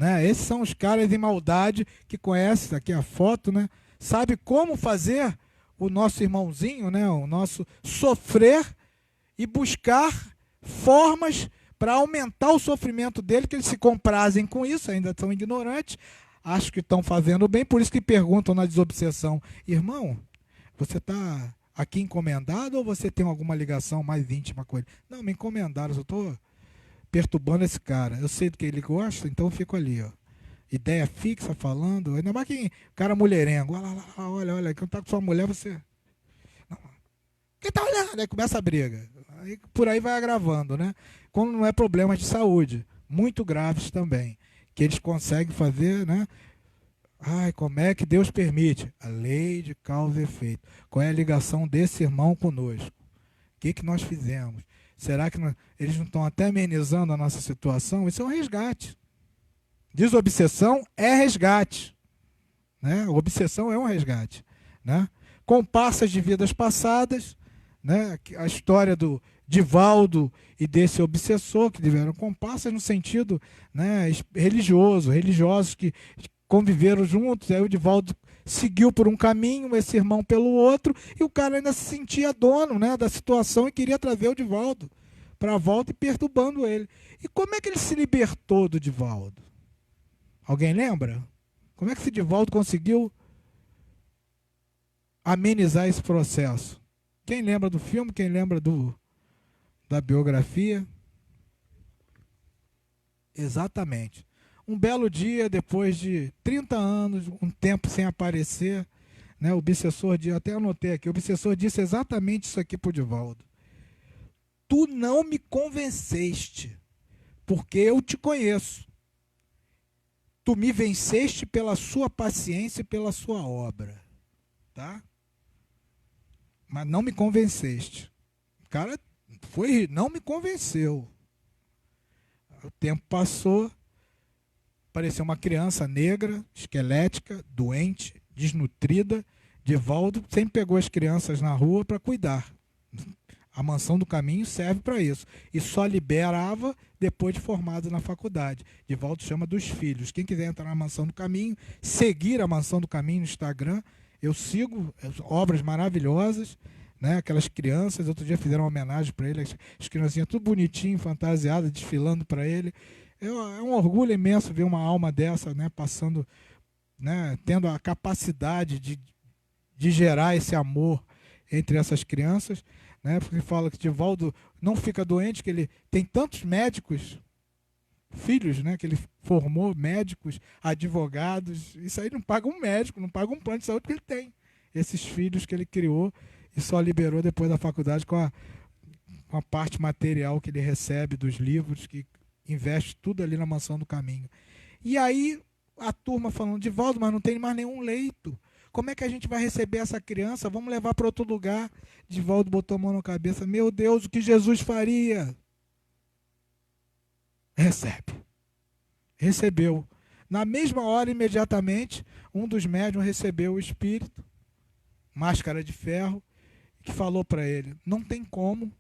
né? Esses são os caras em maldade que conhecem, aqui a foto, né? Sabe como fazer o nosso irmãozinho, né? O nosso sofrer e buscar formas para aumentar o sofrimento dele, que eles se comprazem com isso, ainda são ignorantes, acham que estão fazendo bem, por isso que perguntam na desobsessão: irmão, você está aqui encomendado ou você tem alguma ligação mais íntima com ele? Não, me encomendaram, eu estou perturbando esse cara, eu sei do que ele gosta, então eu fico ali, ó. Ideia fixa, falando, ainda mais que cara mulherengo, olha, quando tá com sua mulher, você... Não, quem tá olhando? Aí começa a briga. Aí, por aí vai agravando, né? Quando não é problemas de saúde, muito graves também, que eles conseguem fazer, né? Ai, como é que Deus permite? A lei de causa e efeito. Qual é a ligação desse irmão conosco? O que nós fizemos? Será que eles não estão até amenizando a nossa situação? Isso é um resgate. Desobsessão é resgate, né? Obsessão é um resgate, né? Comparsas de vidas passadas, né? A história do Divaldo e desse obsessor, que tiveram comparsas no sentido, né, religiosos que conviveram juntos. Aí o Divaldo seguiu por um caminho, esse irmão pelo outro, e o cara ainda se sentia dono, né, da situação e queria trazer o Divaldo para a volta e perturbando ele. E como é que ele se libertou do Divaldo? Alguém lembra? Como é que esse Divaldo conseguiu amenizar esse processo? Quem lembra do filme? Quem lembra da biografia? Exatamente. Um belo dia, depois de 30 anos, um tempo sem aparecer, né, o obsessor, até anotei aqui, o obsessor disse exatamente isso aqui para o Divaldo: tu não me convenceste, porque eu te conheço. Tu me venceste pela sua paciência e pela sua obra, tá? Mas não me convenceste. O cara não me convenceu. O tempo passou, apareceu uma criança negra, esquelética, doente, desnutrida. Divaldo sempre pegou as crianças na rua para cuidar. A Mansão do Caminho serve para isso. E só liberava depois de formado na faculdade. Divaldo chama dos filhos. Quem quiser entrar na Mansão do Caminho, seguir a Mansão do Caminho no Instagram, eu sigo obras maravilhosas, né? Aquelas crianças, outro dia fizeram uma homenagem para ele, as criancinhas tudo bonitinho, fantasiadas, desfilando para ele. É um orgulho imenso ver uma alma dessa, né, passando, né, tendo a capacidade de gerar esse amor entre essas crianças, né? Porque fala que Divaldo não fica doente, que ele tem tantos médicos, filhos, né, que ele formou, médicos, advogados. Isso aí não paga um médico, não paga um plano de saúde que ele tem. Esses filhos que ele criou e só liberou depois da faculdade com a parte material que ele recebe dos livros, que investe tudo ali na Mansão do Caminho. E aí a turma falando: Divaldo, mas não tem mais nenhum leito. Como é que a gente vai receber essa criança? Vamos levar para outro lugar. Divaldo botou a mão na cabeça: meu Deus, o que Jesus faria? Recebe. Recebeu. Na mesma hora, imediatamente, um dos médiuns recebeu o espírito, máscara de ferro, que falou para ele: não tem como,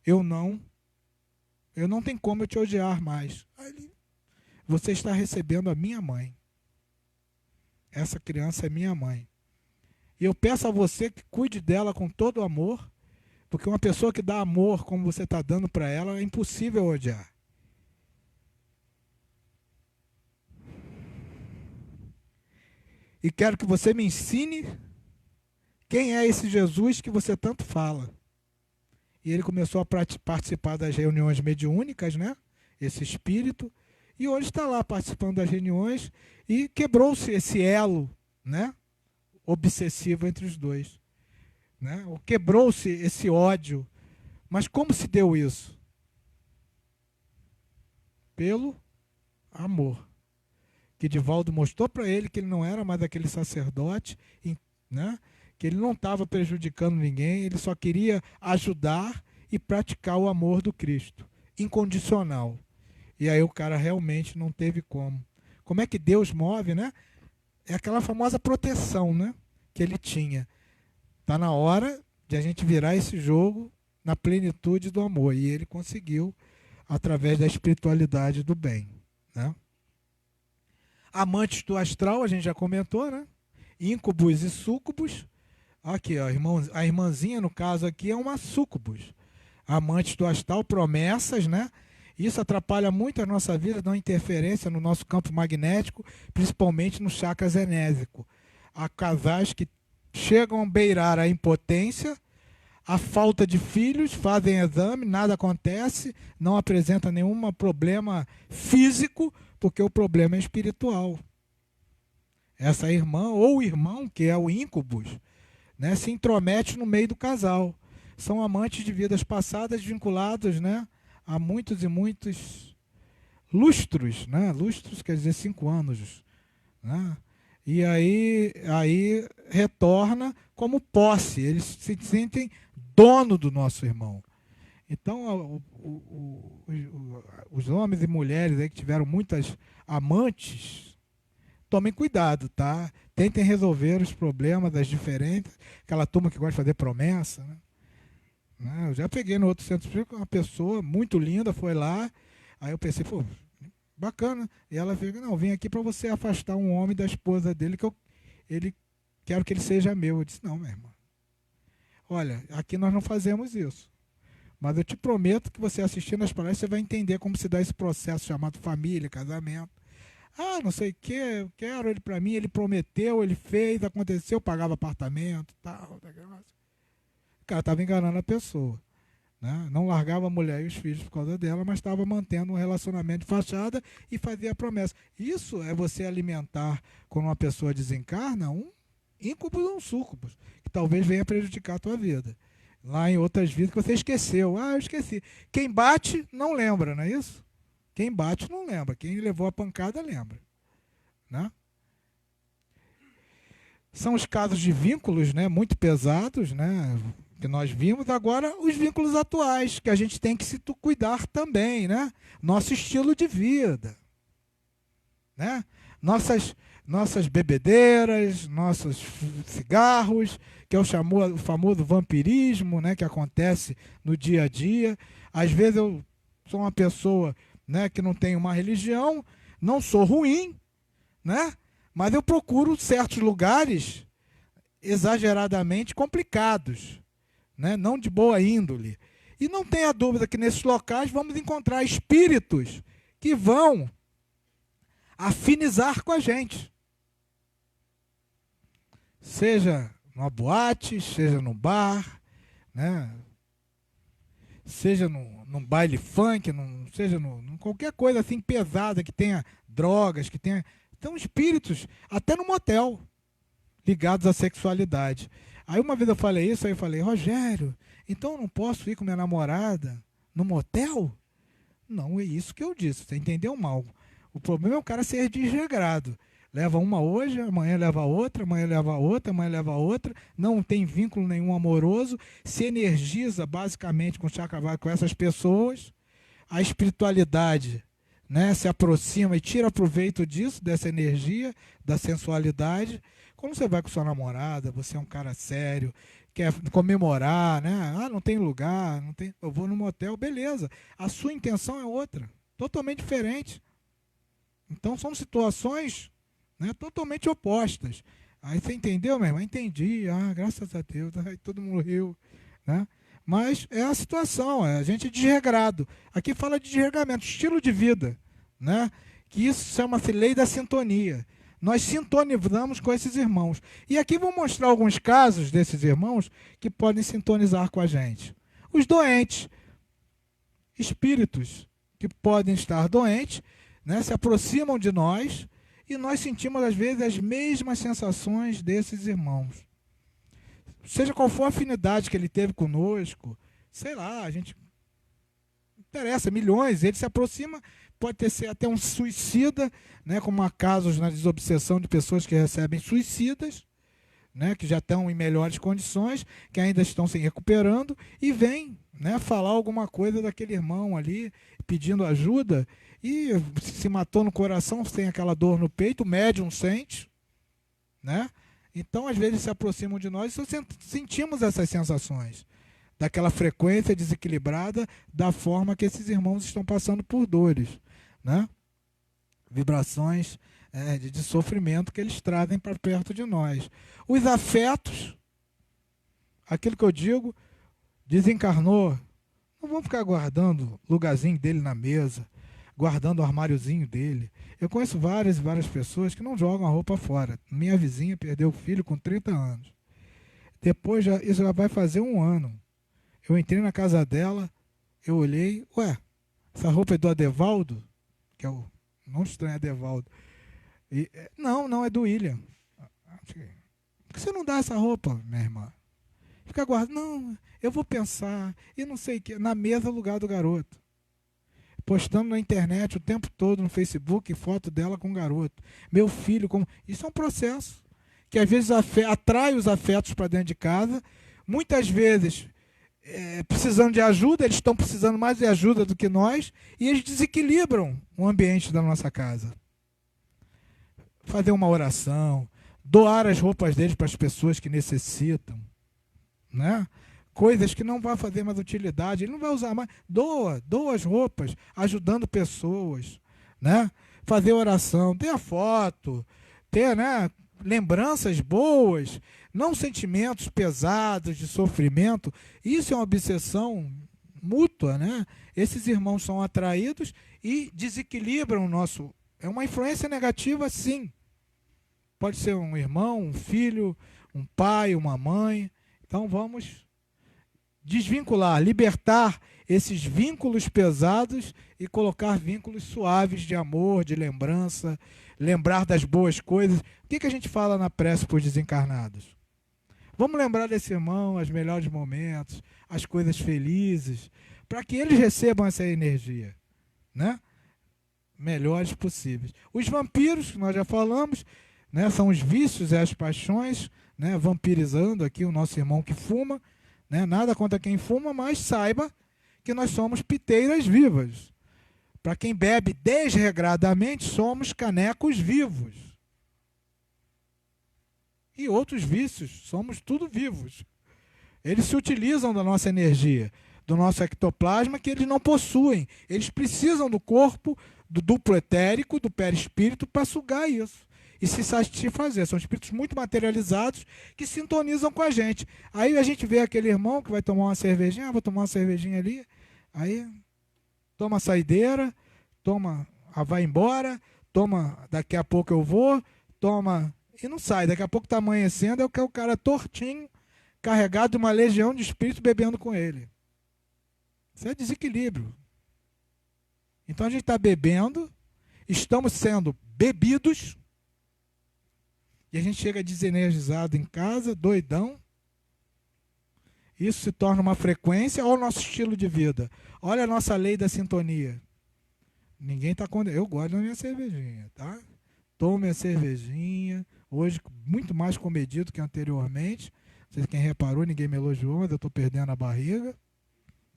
eu não tenho como eu te odiar mais. Aí ele: você está recebendo a minha mãe. Essa criança é minha mãe. E eu peço a você que cuide dela com todo o amor, porque uma pessoa que dá amor como você está dando para ela, é impossível odiar. E quero que você me ensine quem é esse Jesus que você tanto fala. E ele começou a participar das reuniões mediúnicas, né? Esse espírito. E hoje está lá participando das reuniões e quebrou-se esse elo, né, obsessivo entre os dois, né? Quebrou-se esse ódio. Mas como se deu isso? Pelo amor. Que Divaldo mostrou para ele que ele não era mais aquele sacerdote, né, que ele não estava prejudicando ninguém, ele só queria ajudar e praticar o amor do Cristo, incondicional. E aí o cara realmente não teve como. Como é que Deus move, né? É aquela famosa proteção, né, que ele tinha. Está na hora de a gente virar esse jogo na plenitude do amor. E ele conseguiu, através da espiritualidade do bem, né? Amantes do astral, a gente já comentou, né? Íncubos e súcubos. Aqui, ó, a irmãzinha, no caso aqui, é uma súcubus. Amantes do astral, promessas, né? Isso atrapalha muito a nossa vida, dá uma interferência no nosso campo magnético, principalmente no chakra zenésico. Há casais que chegam a beirar a impotência, a falta de filhos, fazem exame, nada acontece, não apresenta nenhum problema físico, porque o problema é espiritual. Essa irmã ou irmão, que é o íncubus, né, se intromete no meio do casal. São amantes de vidas passadas vinculados, né, a muitos e muitos lustros, né? Lustros quer dizer 5 anos. Né? E aí retorna como posse. Eles se sentem dono do nosso irmão. Então, os homens e mulheres aí que tiveram muitas amantes, tomem cuidado, tá? Tentem resolver os problemas, as diferenças. Aquela turma que gosta de fazer promessa, né? Eu já peguei no outro centro espírita uma pessoa muito linda, foi lá, aí eu pensei, pô, bacana. E ela veio, não, vim aqui para você afastar um homem da esposa dele, quero que ele seja meu. Eu disse, não, minha irmã. Olha, aqui nós não fazemos isso. Mas eu te prometo que você assistindo as palestras, você vai entender como se dá esse processo chamado família, casamento. Ah, não sei o que, eu quero ele para mim, ele prometeu, ele fez, aconteceu, pagava apartamento, tal. O cara estava enganando a pessoa. Né? Não largava a mulher e os filhos por causa dela, mas estava mantendo um relacionamento de fachada e fazia a promessa. Isso é você alimentar, quando uma pessoa desencarna, um íncubus ou um súcubus, que talvez venha prejudicar a tua vida. Lá em outras vidas que você esqueceu. Ah, eu esqueci. Quem bate não lembra, não é isso? Quem bate não lembra. Quem levou a pancada lembra. Né? São os casos de vínculos, né, muito pesados, né, que nós vimos. Agora, os vínculos atuais, que a gente tem que se cuidar também, né? Nosso estilo de vida, né? Nossas bebedeiras, nossos cigarros, que é o famoso vampirismo, né, que acontece no dia a dia. Às vezes eu sou uma pessoa, né, que não tem uma religião, não sou ruim, né? Mas eu procuro certos lugares exageradamente complicados, né? Não de boa índole. E não tenha dúvida que nesses locais vamos encontrar espíritos que vão afinizar com a gente. Seja numa boate, seja num bar, né? Seja num baile funk, seja num qualquer coisa assim pesada que tenha drogas, que tenha... Então, espíritos, até no motel, ligados à sexualidade. Aí uma vez eu falei isso, aí eu falei, Rogério, então eu não posso ir com minha namorada no motel? Não, é isso que eu disse, você entendeu mal. O problema é o cara ser desregrado. Leva uma hoje, amanhã leva outra, amanhã leva outra, amanhã leva outra, não tem vínculo nenhum amoroso, se energiza basicamente com o chakra com essas pessoas, a espiritualidade, né, se aproxima e tira proveito disso, dessa energia, da sensualidade. Quando você vai com sua namorada, você é um cara sério, quer comemorar, né? Ah, não tem lugar, não tem, eu vou no motel, beleza. A sua intenção é outra, totalmente diferente. Então são situações, né, totalmente opostas. Aí você entendeu, meu irmão? Entendi, graças a Deus, aí todo mundo riu, né? Mas é a situação, a gente é desregrado. Aqui fala de desregramento, estilo de vida, né? Que isso chama-se lei da sintonia. Nós sintonizamos com esses irmãos. E aqui vou mostrar alguns casos desses irmãos que podem sintonizar com a gente. Os doentes, espíritos que podem estar doentes, né, se aproximam de nós e nós sentimos às vezes as mesmas sensações desses irmãos. Seja qual for a afinidade que ele teve conosco, sei lá, a gente interessa, milhões, ele se aproxima, pode ser até um suicida, né, como há casos na desobsessão de pessoas que recebem suicidas, né, que já estão em melhores condições, que ainda estão se recuperando, e vem, né, falar alguma coisa daquele irmão ali, pedindo ajuda, e se matou no coração, tem aquela dor no peito, o médium sente, né? Então, às vezes, se aproximam de nós e sentimos essas sensações, daquela frequência desequilibrada, da forma que esses irmãos estão passando por dores, né? Vibrações de sofrimento que eles trazem para perto de nós. Os afetos, aquilo que eu digo, desencarnou, não vamos ficar guardando o lugarzinho dele na mesa, guardando o armáriozinho dele. Eu conheço várias e várias pessoas que não jogam a roupa fora. Minha vizinha perdeu o filho com 30 anos. Depois, isso já vai fazer 1 ano. Eu entrei na casa dela, eu olhei, ué, essa roupa é do Adevaldo? Que é o não estranho Adevaldo. Não, é do William. Por que você não dá essa roupa, minha irmã? Fica guardando. Não, eu vou pensar. E não sei o que. Na mesa, lugar do garoto. Postando na internet o tempo todo, no Facebook, foto dela com o garoto. Meu filho. Isso é um processo que às vezes atrai os afetos para dentro de casa. Muitas vezes, precisando de ajuda, eles estão precisando mais de ajuda do que nós. E eles desequilibram o ambiente da nossa casa. Fazer uma oração, doar as roupas deles para as pessoas que necessitam, né? Coisas que não vai fazer mais utilidade, ele não vai usar mais. Doa as roupas, ajudando pessoas, né? Fazer oração, ter a foto, ter, né, lembranças boas, não sentimentos pesados de sofrimento. Isso é uma obsessão mútua, né? Esses irmãos são atraídos e desequilibram o nosso. É uma influência negativa, sim. Pode ser um irmão, um filho, um pai, uma mãe. Então vamos desvincular, libertar esses vínculos pesados e colocar vínculos suaves de amor, de lembrança, lembrar das boas coisas. O que a gente fala na prece para os desencarnados? Vamos lembrar desse irmão, os melhores momentos, as coisas felizes, para que eles recebam essa energia, né? Melhores possíveis. Os vampiros, que nós já falamos, né, são os vícios e as paixões, né, vampirizando aqui o nosso irmão que fuma, né, nada contra quem fuma, mas saiba que nós somos piteiras vivas. Para quem bebe desregradamente, somos canecos vivos. E outros vícios, somos tudo vivos. Eles se utilizam da nossa energia, do nosso ectoplasma, que eles não possuem. Eles precisam do corpo, do duplo etérico, do perispírito, para sugar isso e se satisfazer. São espíritos muito materializados que sintonizam com a gente. Aí a gente vê aquele irmão que vai tomar uma cervejinha, vou tomar uma cervejinha ali, aí toma a saideira, vai embora, toma, daqui a pouco eu vou, toma, e não sai. Daqui a pouco está amanhecendo, é o cara tortinho, carregado de uma legião de espíritos bebendo com ele. Isso é desequilíbrio. Então a gente está bebendo, estamos sendo bebidos, e a gente chega desenergizado em casa, doidão. Isso se torna uma frequência. Olha o nosso estilo de vida. Olha a nossa lei da sintonia. Ninguém está condenando. Eu gosto da minha cervejinha, tá? Tomo minha cervejinha. Hoje, muito mais comedido que anteriormente. Não sei se quem reparou, ninguém me elogiou, mas eu estou perdendo a barriga.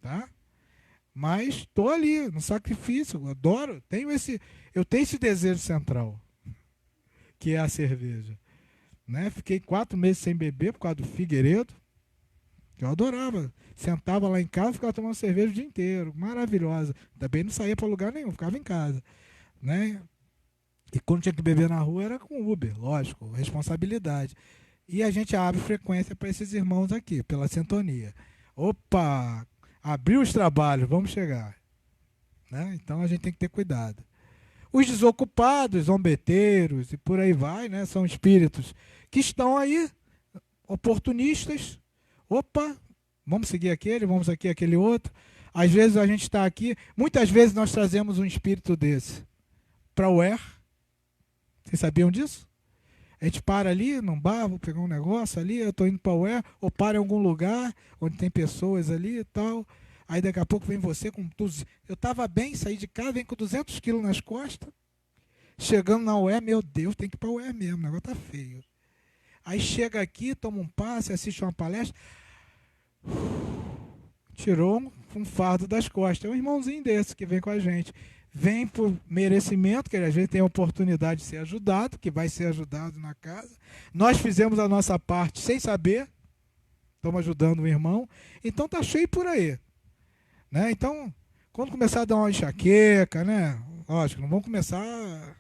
Tá? Mas estou ali, no sacrifício. Eu adoro. Eu tenho esse desejo central, que é a cerveja. Né? Fiquei 4 meses sem beber por causa do Figueiredo, que eu adorava. Sentava lá em casa e ficava tomando cerveja o dia inteiro. Maravilhosa. Também não saía para lugar nenhum, ficava em casa. Né? E quando tinha que beber na rua era com Uber, lógico, responsabilidade. E a gente abre frequência para esses irmãos aqui, pela sintonia. Opa! Abriu os trabalhos, vamos chegar. Né? Então a gente tem que ter cuidado. Os desocupados, zombeteiros e por aí vai, né? São espíritos que estão aí, oportunistas. Opa, vamos seguir aquele outro. Às vezes a gente está aqui, muitas vezes nós trazemos um espírito desse para o UER. Vocês sabiam disso? A gente para ali num bar, vou pegar um negócio ali, eu estou indo para o UER, ou para em algum lugar onde tem pessoas ali e tal. Aí daqui a pouco vem você com... Eu estava bem, saí de casa, vem com 200 quilos nas costas. Chegando na UE, meu Deus, tem que ir para a UE mesmo, o negócio tá feio. Aí chega aqui, toma um passe, assiste uma palestra. Tirou um fardo das costas. É um irmãozinho desse que vem com a gente. Vem por merecimento, que às vezes tem a oportunidade de ser ajudado, que vai ser ajudado na casa. Nós fizemos a nossa parte sem saber. Estamos ajudando o irmão. Então tá cheio por aí. Né? Então, quando começar a dar uma enxaqueca, né? Lógico, não vamos começar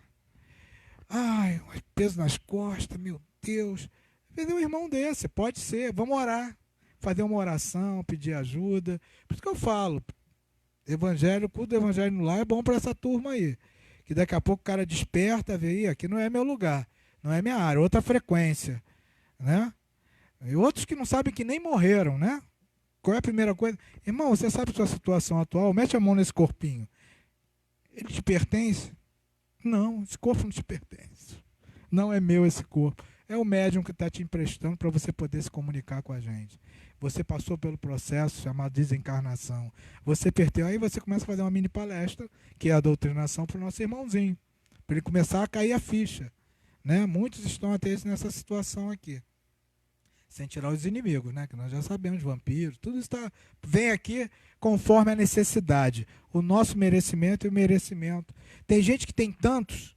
Ai, um peso nas costas, meu Deus. Fazer um irmão desse, pode ser, vamos orar. Fazer uma oração, pedir ajuda. Por isso que eu falo, evangelho, culto do evangelho no lar é bom para essa turma aí. Que daqui a pouco o cara desperta, vê aí, aqui não é meu lugar, não é minha área, outra frequência, né? E outros que não sabem que nem morreram, né? Qual é a primeira coisa? Irmão, você sabe a sua situação atual? Mete a mão nesse corpinho. Ele te pertence? Não, esse corpo não te pertence. Não é meu esse corpo. É o médium que está te emprestando para você poder se comunicar com a gente. Você passou pelo processo chamado desencarnação. Você pertence. Aí você começa a fazer uma mini palestra, que é a doutrinação para o nosso irmãozinho. Para ele começar a cair a ficha. Né? Muitos estão até nessa situação aqui. Sem tirar os inimigos, né? Que nós já sabemos, vampiros, tudo está. Vem aqui conforme a necessidade. O nosso merecimento e o merecimento. Tem gente que tem tantos,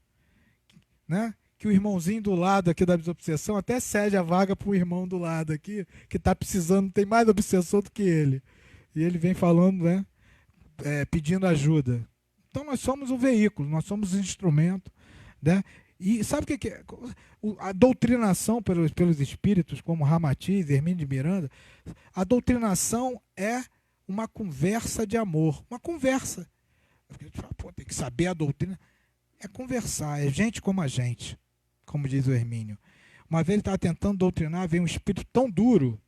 né? Que o irmãozinho do lado aqui da desobsessão até cede a vaga para o irmão do lado aqui, que está precisando, tem mais obsessor do que ele. E ele vem falando, né? Pedindo ajuda. Então nós somos o veículo, nós somos o instrumento, né? E sabe o que é? A doutrinação pelos espíritos, como Ramatiz, Hermínio de Miranda, a doutrinação é uma conversa de amor. Uma conversa. Tem que saber a doutrina. É conversar, é gente como a gente, como diz o Hermínio. Uma vez ele estava tentando doutrinar, veio um espírito tão duro,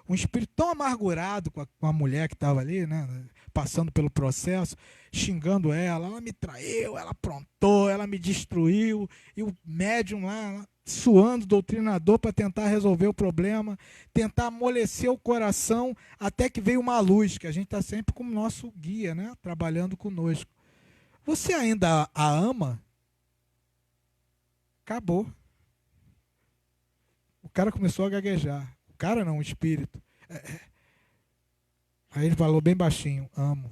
um espírito tão amargurado com a mulher que estava ali, né, passando pelo processo, xingando ela me traiu, ela aprontou, ela me destruiu, e o médium lá suando, doutrinador, para tentar resolver o problema, tentar amolecer o coração, até que veio uma luz, que a gente está sempre como nosso guia, né, trabalhando conosco. Você ainda a ama? Acabou. O cara começou a gaguejar. O cara não, o espírito. Aí ele falou bem baixinho, amo.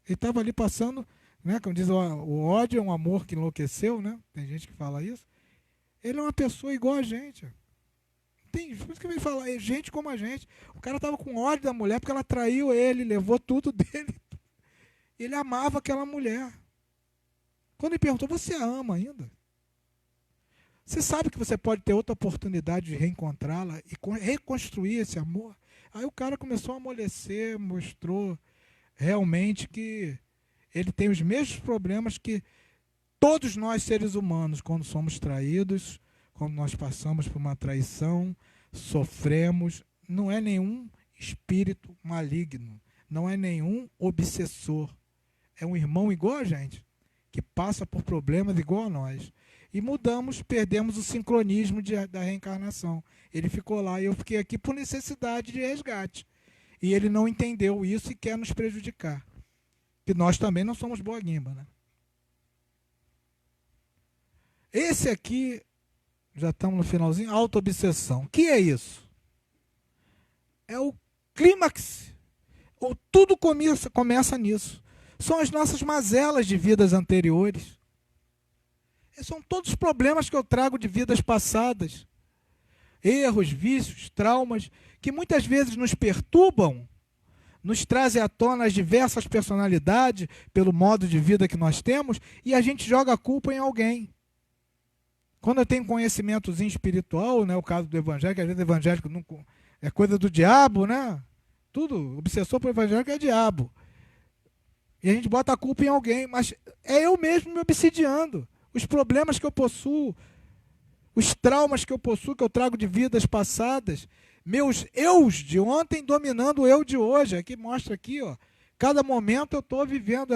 Ele estava ali passando, né, como diz, o ódio é um amor que enlouqueceu, né? Tem gente que fala isso. Ele é uma pessoa igual a gente. Tem, por isso que ele fala, é gente como a gente. O cara estava com ódio da mulher porque ela traiu ele, levou tudo dele. Ele amava aquela mulher. Quando ele perguntou, você a ama ainda? Você sabe que você pode ter outra oportunidade de reencontrá-la e reconstruir esse amor? Aí o cara começou a amolecer, mostrou realmente que ele tem os mesmos problemas que todos nós seres humanos, quando somos traídos, quando nós passamos por uma traição, sofremos. Não é nenhum espírito maligno, não é nenhum obsessor. É um irmão igual a gente, que passa por problemas igual a nós. E mudamos, perdemos o sincronismo da reencarnação. Ele ficou lá e eu fiquei aqui por necessidade de resgate. E ele não entendeu isso e quer nos prejudicar. Que nós também não somos boa guimba, né? Esse aqui, já estamos no finalzinho, autoobsessão. O que é isso? É o clímax. Tudo começa nisso. São as nossas mazelas de vidas anteriores. São todos os problemas que eu trago de vidas passadas. Erros, vícios, traumas, que muitas vezes nos perturbam, nos trazem à tona as diversas personalidades, pelo modo de vida que nós temos, e a gente joga a culpa em alguém. Quando eu tenho conhecimentozinho espiritual, né, o caso do evangélico, às vezes o evangélico não, é coisa do diabo, né? Tudo, obsessor para o evangélico é diabo. E a gente bota a culpa em alguém, mas é eu mesmo me obsidiando. Os problemas que eu possuo, os traumas que eu possuo, que eu trago de vidas passadas, meus eus de ontem dominando o eu de hoje. Aqui mostra aqui, ó, cada momento eu estou vivendo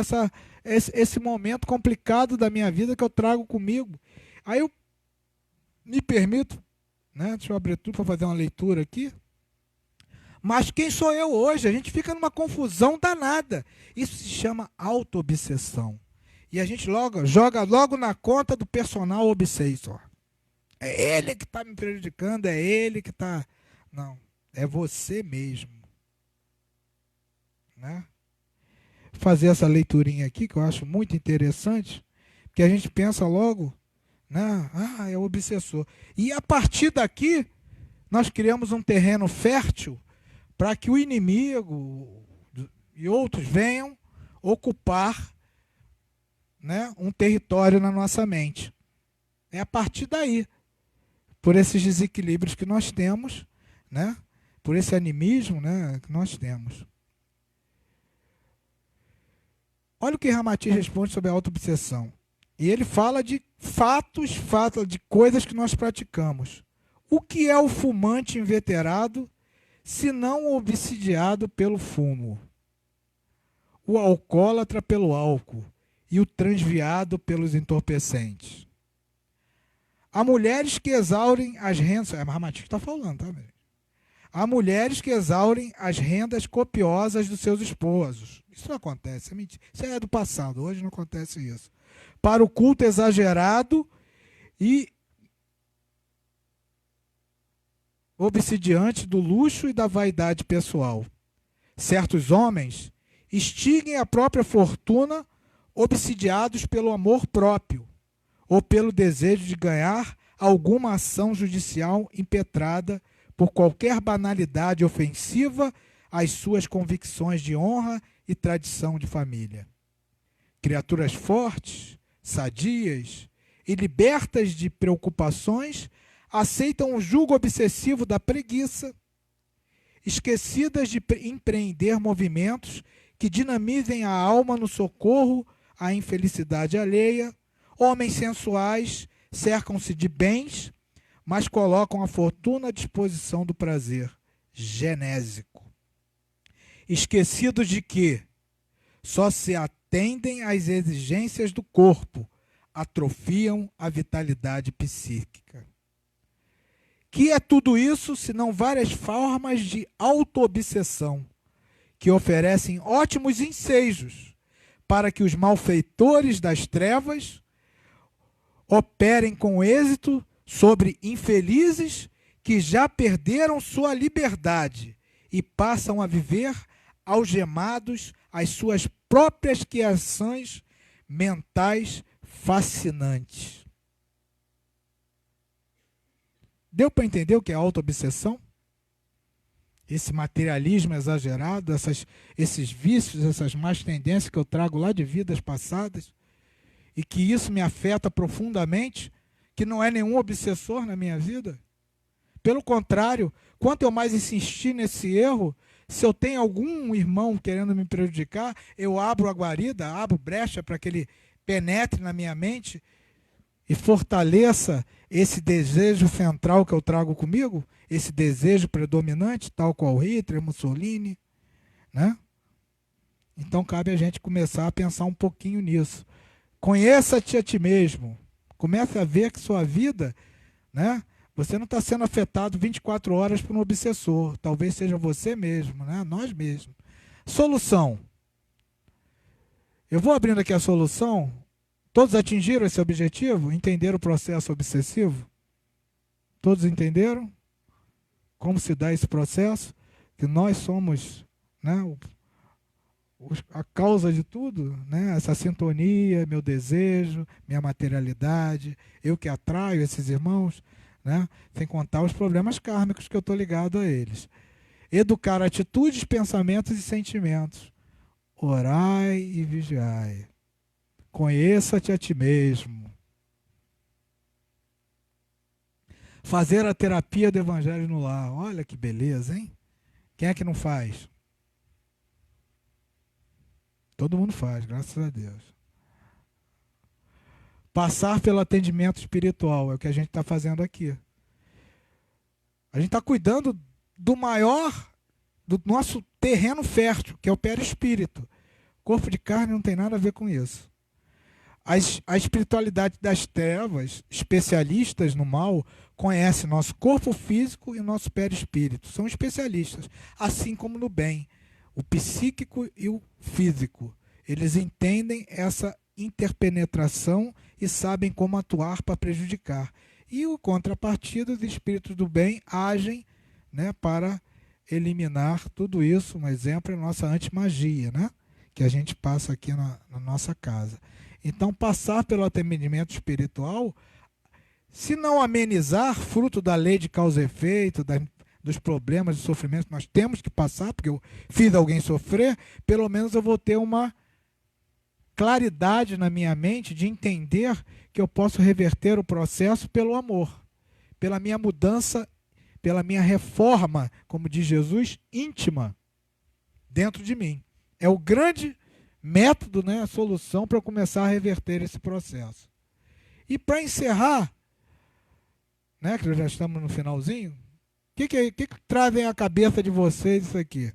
esse momento complicado da minha vida que eu trago comigo. Aí eu me permito, né, deixa eu abrir tudo para fazer uma leitura aqui. Mas quem sou eu hoje? A gente fica numa confusão danada. Isso se chama auto-obsessão. E a gente joga logo na conta do personal obsessor. É ele que está me prejudicando, é ele que está... Não, é você mesmo. Né? Fazer essa leiturinha aqui, que eu acho muito interessante, porque a gente pensa logo, né? É o obsessor. E a partir daqui, nós criamos um terreno fértil para que o inimigo e outros venham ocupar, né, um território na nossa mente. É a partir daí, por esses desequilíbrios que nós temos, né, por esse animismo, né, que nós temos. Olha o que Ramatiz responde sobre a autoobsessão. E ele fala de fatos, fala de coisas que nós praticamos. O que é o fumante inveterado, se não o obsidiado pelo fumo? O alcoólatra pelo álcool e o transviado pelos entorpecentes. Há mulheres que exaurem as rendas... É Ramatiz que está falando, tá? Há mulheres que exaurem as rendas copiosas dos seus esposos. Isso não acontece, é mentira. Isso é do passado, hoje não acontece isso. Para o culto exagerado e obsidiante do luxo e da vaidade pessoal. Certos homens extinguem a própria fortuna obsidiados pelo amor próprio ou pelo desejo de ganhar alguma ação judicial impetrada por qualquer banalidade ofensiva às suas convicções de honra e tradição de família. Criaturas fortes, sadias e libertas de preocupações aceitam o jugo obsessivo da preguiça, esquecidas de empreender movimentos que dinamizem a alma no socorro à infelicidade alheia. Homens sensuais cercam-se de bens, mas colocam a fortuna à disposição do prazer genésico. Esquecidos de que só se atendem às exigências do corpo, atrofiam a vitalidade psíquica. Que é tudo isso, senão várias formas de autoobsessão, que oferecem ótimos ensejos para que os malfeitores das trevas operem com êxito sobre infelizes que já perderam sua liberdade e passam a viver algemados às suas próprias criações mentais fascinantes. Deu para entender o que é autoobsessão? Esse materialismo exagerado, esses vícios, essas más tendências que eu trago lá de vidas passadas, e que isso me afeta profundamente, que não é nenhum obsessor na minha vida. Pelo contrário, quanto eu mais insistir nesse erro, se eu tenho algum irmão querendo me prejudicar, eu abro a guarida, abro brecha para que ele penetre na minha mente e fortaleça esse desejo central que eu trago comigo, esse desejo predominante, tal qual Hitler, Mussolini, né? Então cabe a gente começar a pensar um pouquinho nisso. Conheça-te a ti mesmo. Comece a ver que sua vida, né? Você não está sendo afetado 24 horas por um obsessor. Talvez seja você mesmo, né? Nós mesmos. Solução. Eu vou abrindo aqui a solução. Todos atingiram esse objetivo? Entenderam o processo obsessivo? Todos entenderam como se dá esse processo? Que nós somos, né, a causa de tudo, né? Essa sintonia, meu desejo, minha materialidade, eu que atraio esses irmãos, né? Sem contar os problemas kármicos que eu estou ligado a eles. Educar atitudes, pensamentos e sentimentos. Orai e vigiai. Conheça-te a ti mesmo. Fazer a terapia do Evangelho no lar. Olha que beleza, hein? Quem é que não faz? Todo mundo faz, graças a Deus. Passar pelo atendimento espiritual é o que a gente está fazendo aqui. A gente está cuidando do nosso terreno fértil, que é o perispírito. Corpo de carne não tem nada a ver com isso. A espiritualidade das trevas, especialistas no mal, conhece nosso corpo físico e nosso perispírito. São especialistas, assim como no bem. O psíquico e o físico. Eles entendem essa interpenetração e sabem como atuar para prejudicar. E o contrapartida, os espíritos do bem agem, né, para eliminar tudo isso. Um exemplo é a nossa antimagia, né, que a gente passa aqui na nossa casa. Então, passar pelo atendimento espiritual, se não amenizar, fruto da lei de causa e efeito, dos problemas e sofrimentos que nós temos que passar, porque eu fiz alguém sofrer, pelo menos eu vou ter uma claridade na minha mente de entender que eu posso reverter o processo pelo amor, pela minha mudança, pela minha reforma, como diz Jesus, íntima, dentro de mim. É o grande método, né, a solução para eu começar a reverter esse processo. E para encerrar, né, que já estamos no finalzinho, o que trazem à cabeça de vocês isso aqui?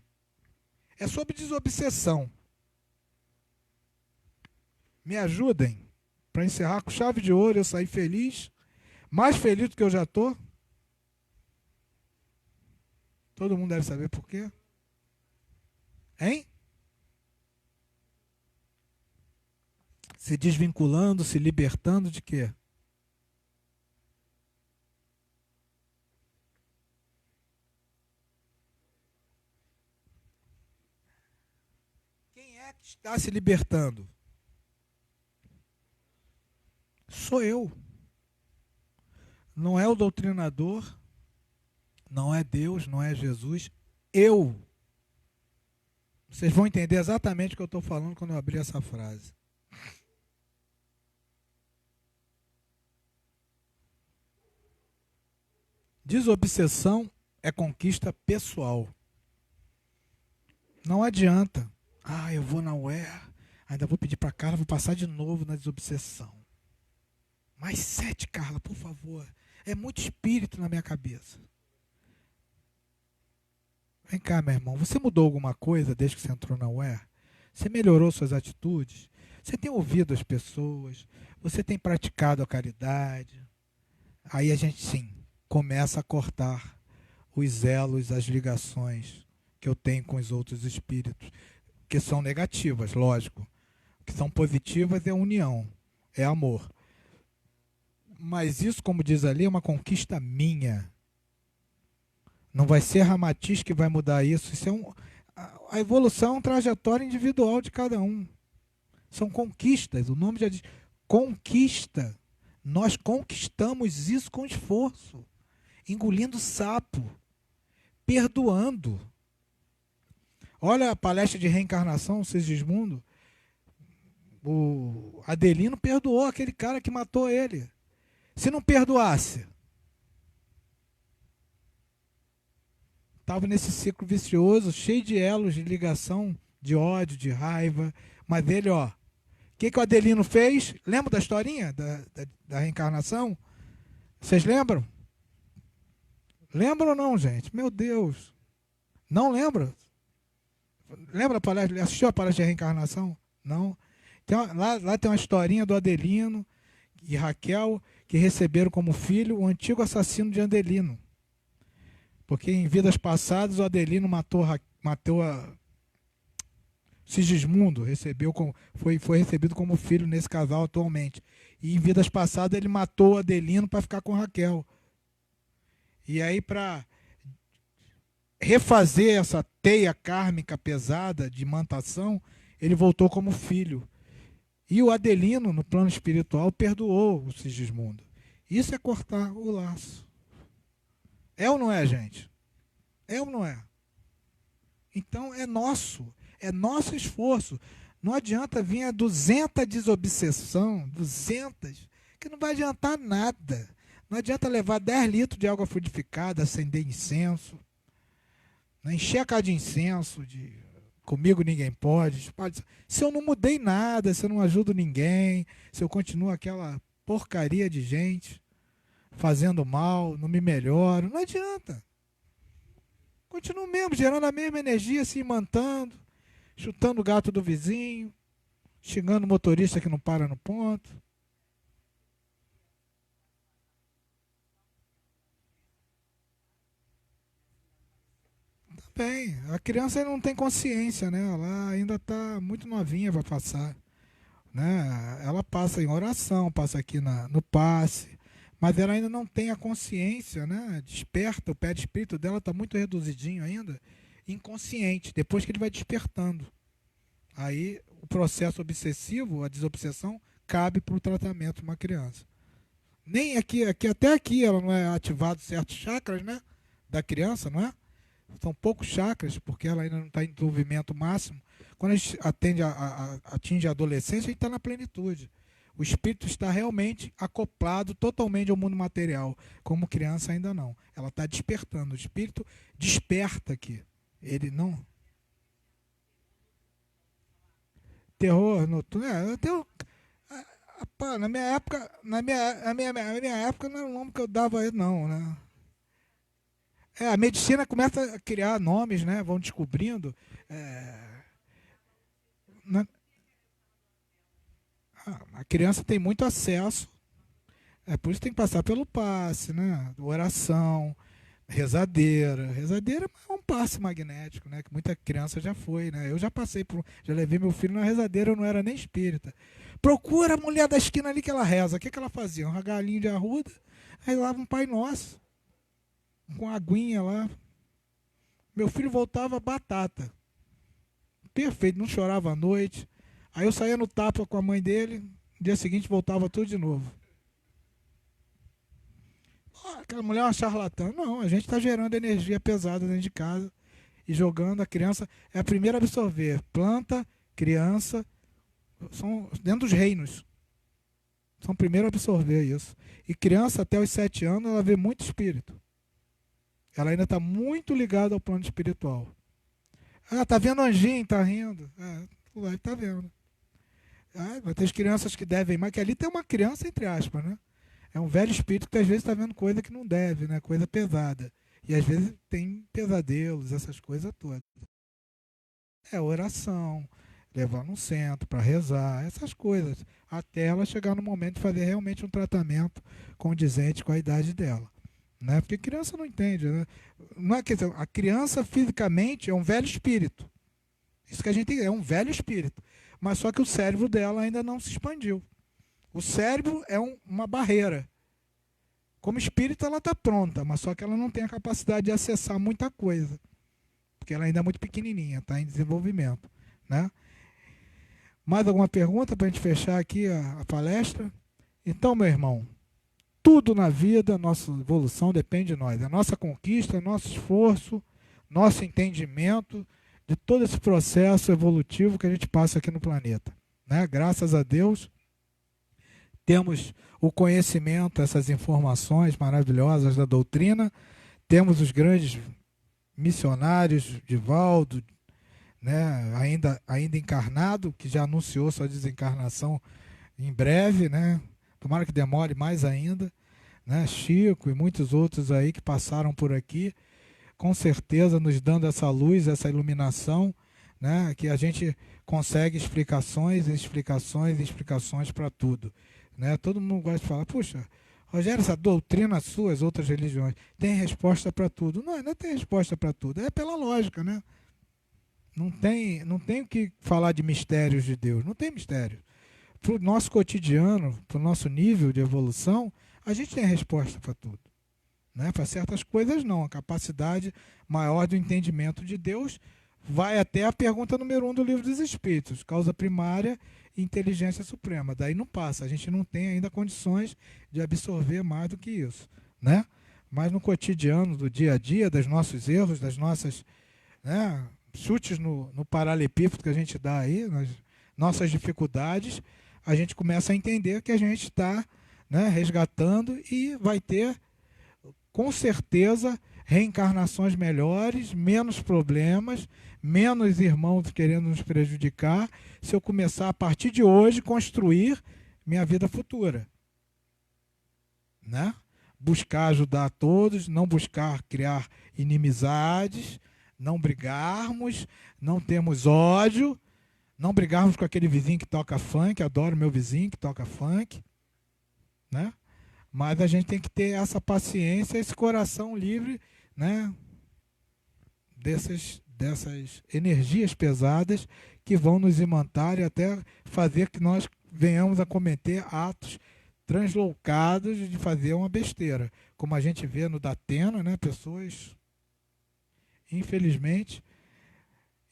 É sobre desobsessão. Me ajudem para encerrar com chave de ouro, eu sair feliz, mais feliz do que eu já estou. Todo mundo deve saber por quê. Hein? Se desvinculando, se libertando de quê? Quem é que está se libertando? Sou eu. Não é o doutrinador, não é Deus, não é Jesus. Eu. Vocês vão entender exatamente o que eu estou falando quando eu abrir essa frase. Desobsessão é conquista pessoal. Não adianta. Eu vou na UER, ainda vou pedir para Carla, vou passar de novo na desobsessão. Mais 7, Carla, por favor. É muito espírito na minha cabeça. Vem cá, meu irmão. Você mudou alguma coisa desde que você entrou na UER? Você melhorou suas atitudes? Você tem ouvido as pessoas? Você tem praticado a caridade? Aí a gente, sim, começa a cortar os elos, as ligações que eu tenho com os outros espíritos, que são negativas, lógico. O que são positivas é união, é amor. Mas isso, como diz ali, é uma conquista minha. Não vai ser Ramatiz que vai mudar isso. A evolução é uma trajetória individual de cada um. São conquistas. O nome já diz conquista. Nós conquistamos isso com esforço. Engolindo sapo. Perdoando. Olha a palestra de reencarnação, Sigismundo. O Adelino perdoou aquele cara que matou ele. Se não perdoasse, estava nesse ciclo vicioso, cheio de elos de ligação, de ódio, de raiva. Mas ele, o que o Adelino fez? Lembra da historinha da reencarnação? Vocês lembram? Lembram ou não, gente? Meu Deus. Não lembra? Lembra a palestra? Assistiu a palestra de reencarnação? Não. Então, lá tem uma historinha do Adelino e Raquel, que receberam como filho o antigo assassino de Adelino. Porque em vidas passadas o Adelino matou Sigismundo, foi recebido como filho nesse casal atualmente. E em vidas passadas ele matou Adelino para ficar com Raquel. E aí, para refazer essa teia kármica pesada de imantação, ele voltou como filho. E o Adelino, no plano espiritual, perdoou o Sigismundo. Isso é cortar o laço. É ou não é, gente? É ou não é? Então é nosso esforço. Não adianta vir a 200 desobsessão, 200, que não vai adiantar nada. Não adianta levar 10 litros de água fluidificada, acender incenso, né? Encher a casa de incenso, comigo ninguém pode. Se eu não mudei nada, se eu não ajudo ninguém, se eu continuo aquela porcaria de gente fazendo mal, não me melhoro, não adianta. Continuo mesmo, gerando a mesma energia, se imantando, chutando o gato do vizinho, xingando o motorista que não para no ponto. Bem, a criança ainda não tem consciência, né? Ela ainda está muito novinha para passar, né? Ela passa em oração, passa aqui no passe, mas ela ainda não tem a consciência, né? Desperta, o pé de espírito dela está muito reduzidinho ainda, inconsciente, depois que ele vai despertando. Aí o processo obsessivo, a desobsessão, cabe para o tratamento de uma criança. Nem até aqui ela não é ativado certos chakras, né? Da criança, não é? São poucos chakras, porque ela ainda não está em desenvolvimento máximo. Quando a gente atinge a adolescência, a gente está na plenitude. O espírito está realmente acoplado totalmente ao mundo material. Como criança ainda não. Ela está despertando. O espírito desperta aqui. Ele não... Terror noturno. Na minha época não era o nome que eu dava aí, não, né? A medicina começa a criar nomes, né? Vão descobrindo. A criança tem muito acesso. Por isso tem que passar pelo passe, né? Oração, rezadeira. Rezadeira é um passe magnético, né? Que muita criança já foi, né? Eu já passei já levei meu filho na rezadeira, eu não era nem espírita. Procura a mulher da esquina ali que ela reza. O que ela fazia? Um galinho de arruda, aí lá um Pai Nosso, com a aguinha lá. Meu filho voltava batata. Perfeito, não chorava à noite. Aí eu saía no tapa com a mãe dele, no dia seguinte voltava tudo de novo. Aquela mulher é uma charlatã. Não, a gente está gerando energia pesada dentro de casa e jogando. A criança é a primeira a absorver. Planta, criança, são dentro dos reinos. São primeiro a absorver isso. E criança até os 7 anos, ela vê muito espírito. Ela ainda está muito ligada ao plano espiritual. Tá vendo anjinho, tá rindo. Tá vendo. Vai ter as crianças que devem mais, que ali tem uma criança, entre aspas, né? É um velho espírito que às vezes está vendo coisa que não deve, né? Coisa pesada. E às vezes tem pesadelos, essas coisas todas. Oração, levar no centro para rezar, essas coisas. Até ela chegar no momento de fazer realmente um tratamento condizente com a idade dela. Né? Porque criança não entende. Né? Não é que a criança fisicamente é um velho espírito. Isso que a gente é um velho espírito. Mas só que o cérebro dela ainda não se expandiu. O cérebro é uma barreira. Como espírito ela está pronta, mas só que ela não tem a capacidade de acessar muita coisa. Porque ela ainda é muito pequenininha, está em desenvolvimento. Né? Mais alguma pergunta para a gente fechar aqui a palestra? Então, meu irmão, tudo na vida, nossa evolução depende de nós. A nossa conquista, nosso esforço, nosso entendimento de todo esse processo evolutivo que a gente passa aqui no planeta. Né? Graças a Deus, temos o conhecimento, essas informações maravilhosas da doutrina, temos os grandes missionários, Divaldo, né? ainda encarnado, que já anunciou sua desencarnação em breve, né? Tomara que demore mais ainda, né? Chico e muitos outros aí que passaram por aqui, com certeza nos dando essa luz, essa iluminação, né? Que a gente consegue explicações para tudo. Né? Todo mundo gosta de falar, puxa, Rogério, essa doutrina sua, as outras religiões, tem resposta para tudo. Não tem resposta para tudo, é pela lógica, né? Não tem o que falar de mistérios de Deus, não tem mistério. Para o nosso cotidiano, para o nosso nível de evolução, a gente tem resposta para tudo. Né? Para certas coisas não, a capacidade maior do entendimento de Deus vai até a pergunta número 1 do Livro dos Espíritos, causa primária e inteligência suprema. Daí não passa, a gente não tem ainda condições de absorver mais do que isso. Né? Mas no cotidiano, do dia a dia, dos nossos erros, das nossas, né, chutes no paralelepípedo que a gente dá aí, nas nossas dificuldades, a gente começa a entender que a gente está, né, resgatando e vai ter, com certeza, reencarnações melhores, menos problemas, menos irmãos querendo nos prejudicar, se eu começar a partir de hoje construir minha vida futura. Né? Buscar ajudar a todos, não buscar criar inimizades, não brigarmos, não termos ódio, não brigarmos com aquele vizinho que toca funk, adoro meu vizinho que toca funk, né? Mas a gente tem que ter essa paciência, esse coração livre, né, dessas energias pesadas que vão nos imantar e até fazer que nós venhamos a cometer atos translocados de fazer uma besteira. Como a gente vê no Datena, né, pessoas, infelizmente,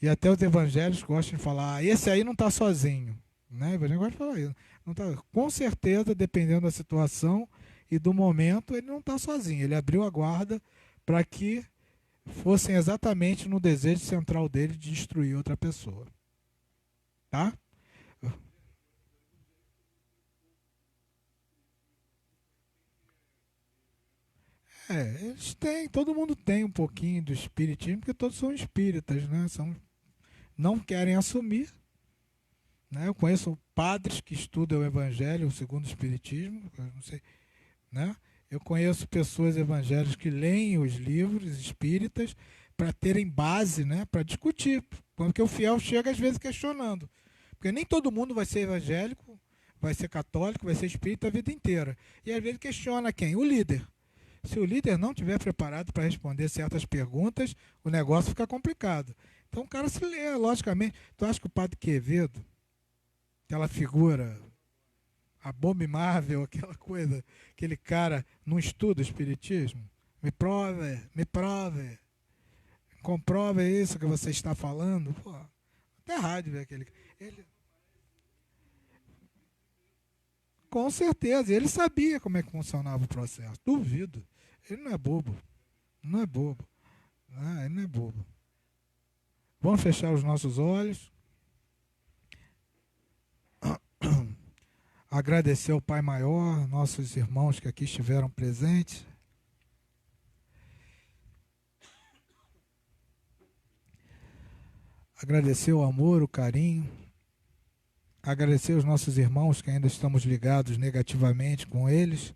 e até os evangélicos gostam de falar, esse aí não está sozinho. Né? O evangélico gosta de falar isso. Não tá, com certeza, dependendo da situação e do momento, ele não está sozinho. Ele abriu a guarda para que fossem exatamente no desejo central dele de destruir outra pessoa. Tá? Eles têm, todo mundo tem um pouquinho do espiritismo, porque todos são espíritas, né? Não querem assumir. Né? Eu conheço padres que estudam o Evangelho segundo o Espiritismo, eu não sei, né? Eu conheço pessoas evangélicas que leem os livros espíritas para terem base, né? Para discutir, porque o fiel chega às vezes questionando, porque nem todo mundo vai ser evangélico, vai ser católico, vai ser espírita a vida inteira, e às vezes questiona quem? O líder. Se o líder não estiver preparado para responder certas perguntas, o negócio fica complicado. Então o cara se lê, logicamente. Tu acha que o padre Quevedo, aquela figura abominável, aquela coisa, aquele cara não estuda espiritismo? Me prove, comprove isso que você está falando. Pô, até rádio ver aquele. Ele, com certeza, ele sabia como é que funcionava o processo. Duvido. Ele não é bobo. Não é bobo. Ele não é bobo. Vamos fechar os nossos olhos. Agradecer ao Pai Maior, nossos irmãos que aqui estiveram presentes. Agradecer o amor, o carinho. Agradecer os nossos irmãos que ainda estamos ligados negativamente com eles.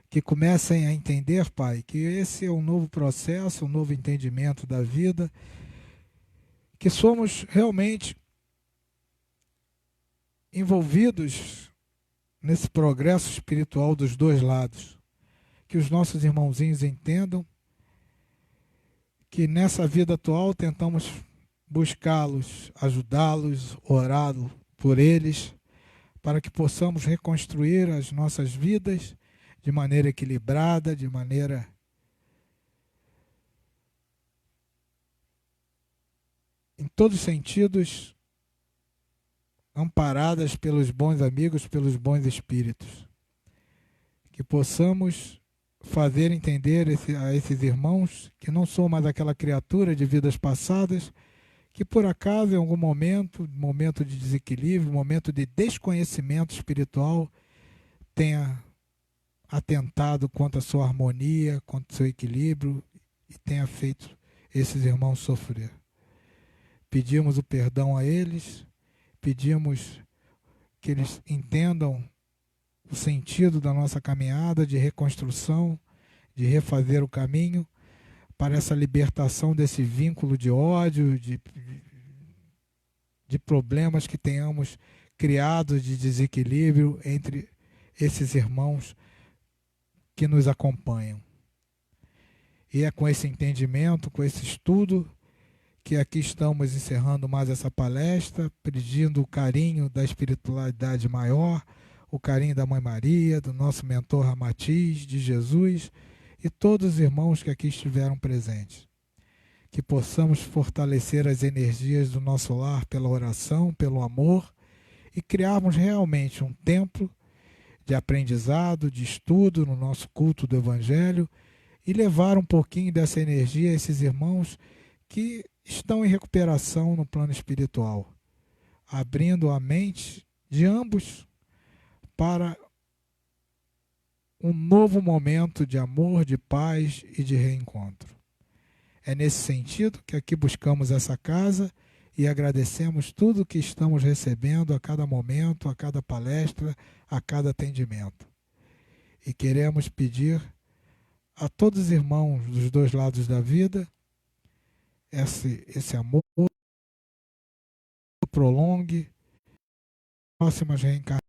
Que comecem a entender, Pai, que esse é um novo processo, um novo entendimento da vida. Que somos realmente envolvidos nesse progresso espiritual dos dois lados. Que os nossos irmãozinhos entendam que nessa vida atual tentamos buscá-los, ajudá-los, orar por eles, para que possamos reconstruir as nossas vidas de maneira equilibrada, de maneira em todos os sentidos amparadas pelos bons amigos, pelos bons espíritos. Que possamos fazer entender a esses irmãos que não sou mais aquela criatura de vidas passadas, que por acaso em algum momento de desequilíbrio, momento de desconhecimento espiritual, tenha atentado contra a sua harmonia, contra o seu equilíbrio e tenha feito esses irmãos sofrer. Pedimos o perdão a eles, pedimos que eles entendam o sentido da nossa caminhada de reconstrução, de refazer o caminho para essa libertação desse vínculo de ódio, de problemas que tenhamos criado de desequilíbrio entre esses irmãos que nos acompanham. E é com esse entendimento, com esse estudo, que aqui estamos encerrando mais essa palestra, pedindo o carinho da espiritualidade maior, o carinho da Mãe Maria, do nosso mentor Ramatiz, de Jesus e todos os irmãos que aqui estiveram presentes. Que possamos fortalecer as energias do nosso lar pela oração, pelo amor e criarmos realmente um templo de aprendizado, de estudo no nosso culto do Evangelho e levar um pouquinho dessa energia a esses irmãos que estão em recuperação no plano espiritual, abrindo a mente de ambos para um novo momento de amor, de paz e de reencontro. É nesse sentido que aqui buscamos essa casa e agradecemos tudo o que estamos recebendo a cada momento, a cada palestra, a cada atendimento. E queremos pedir a todos os irmãos dos dois lados da vida esse amor prolongue próximas reencarnações.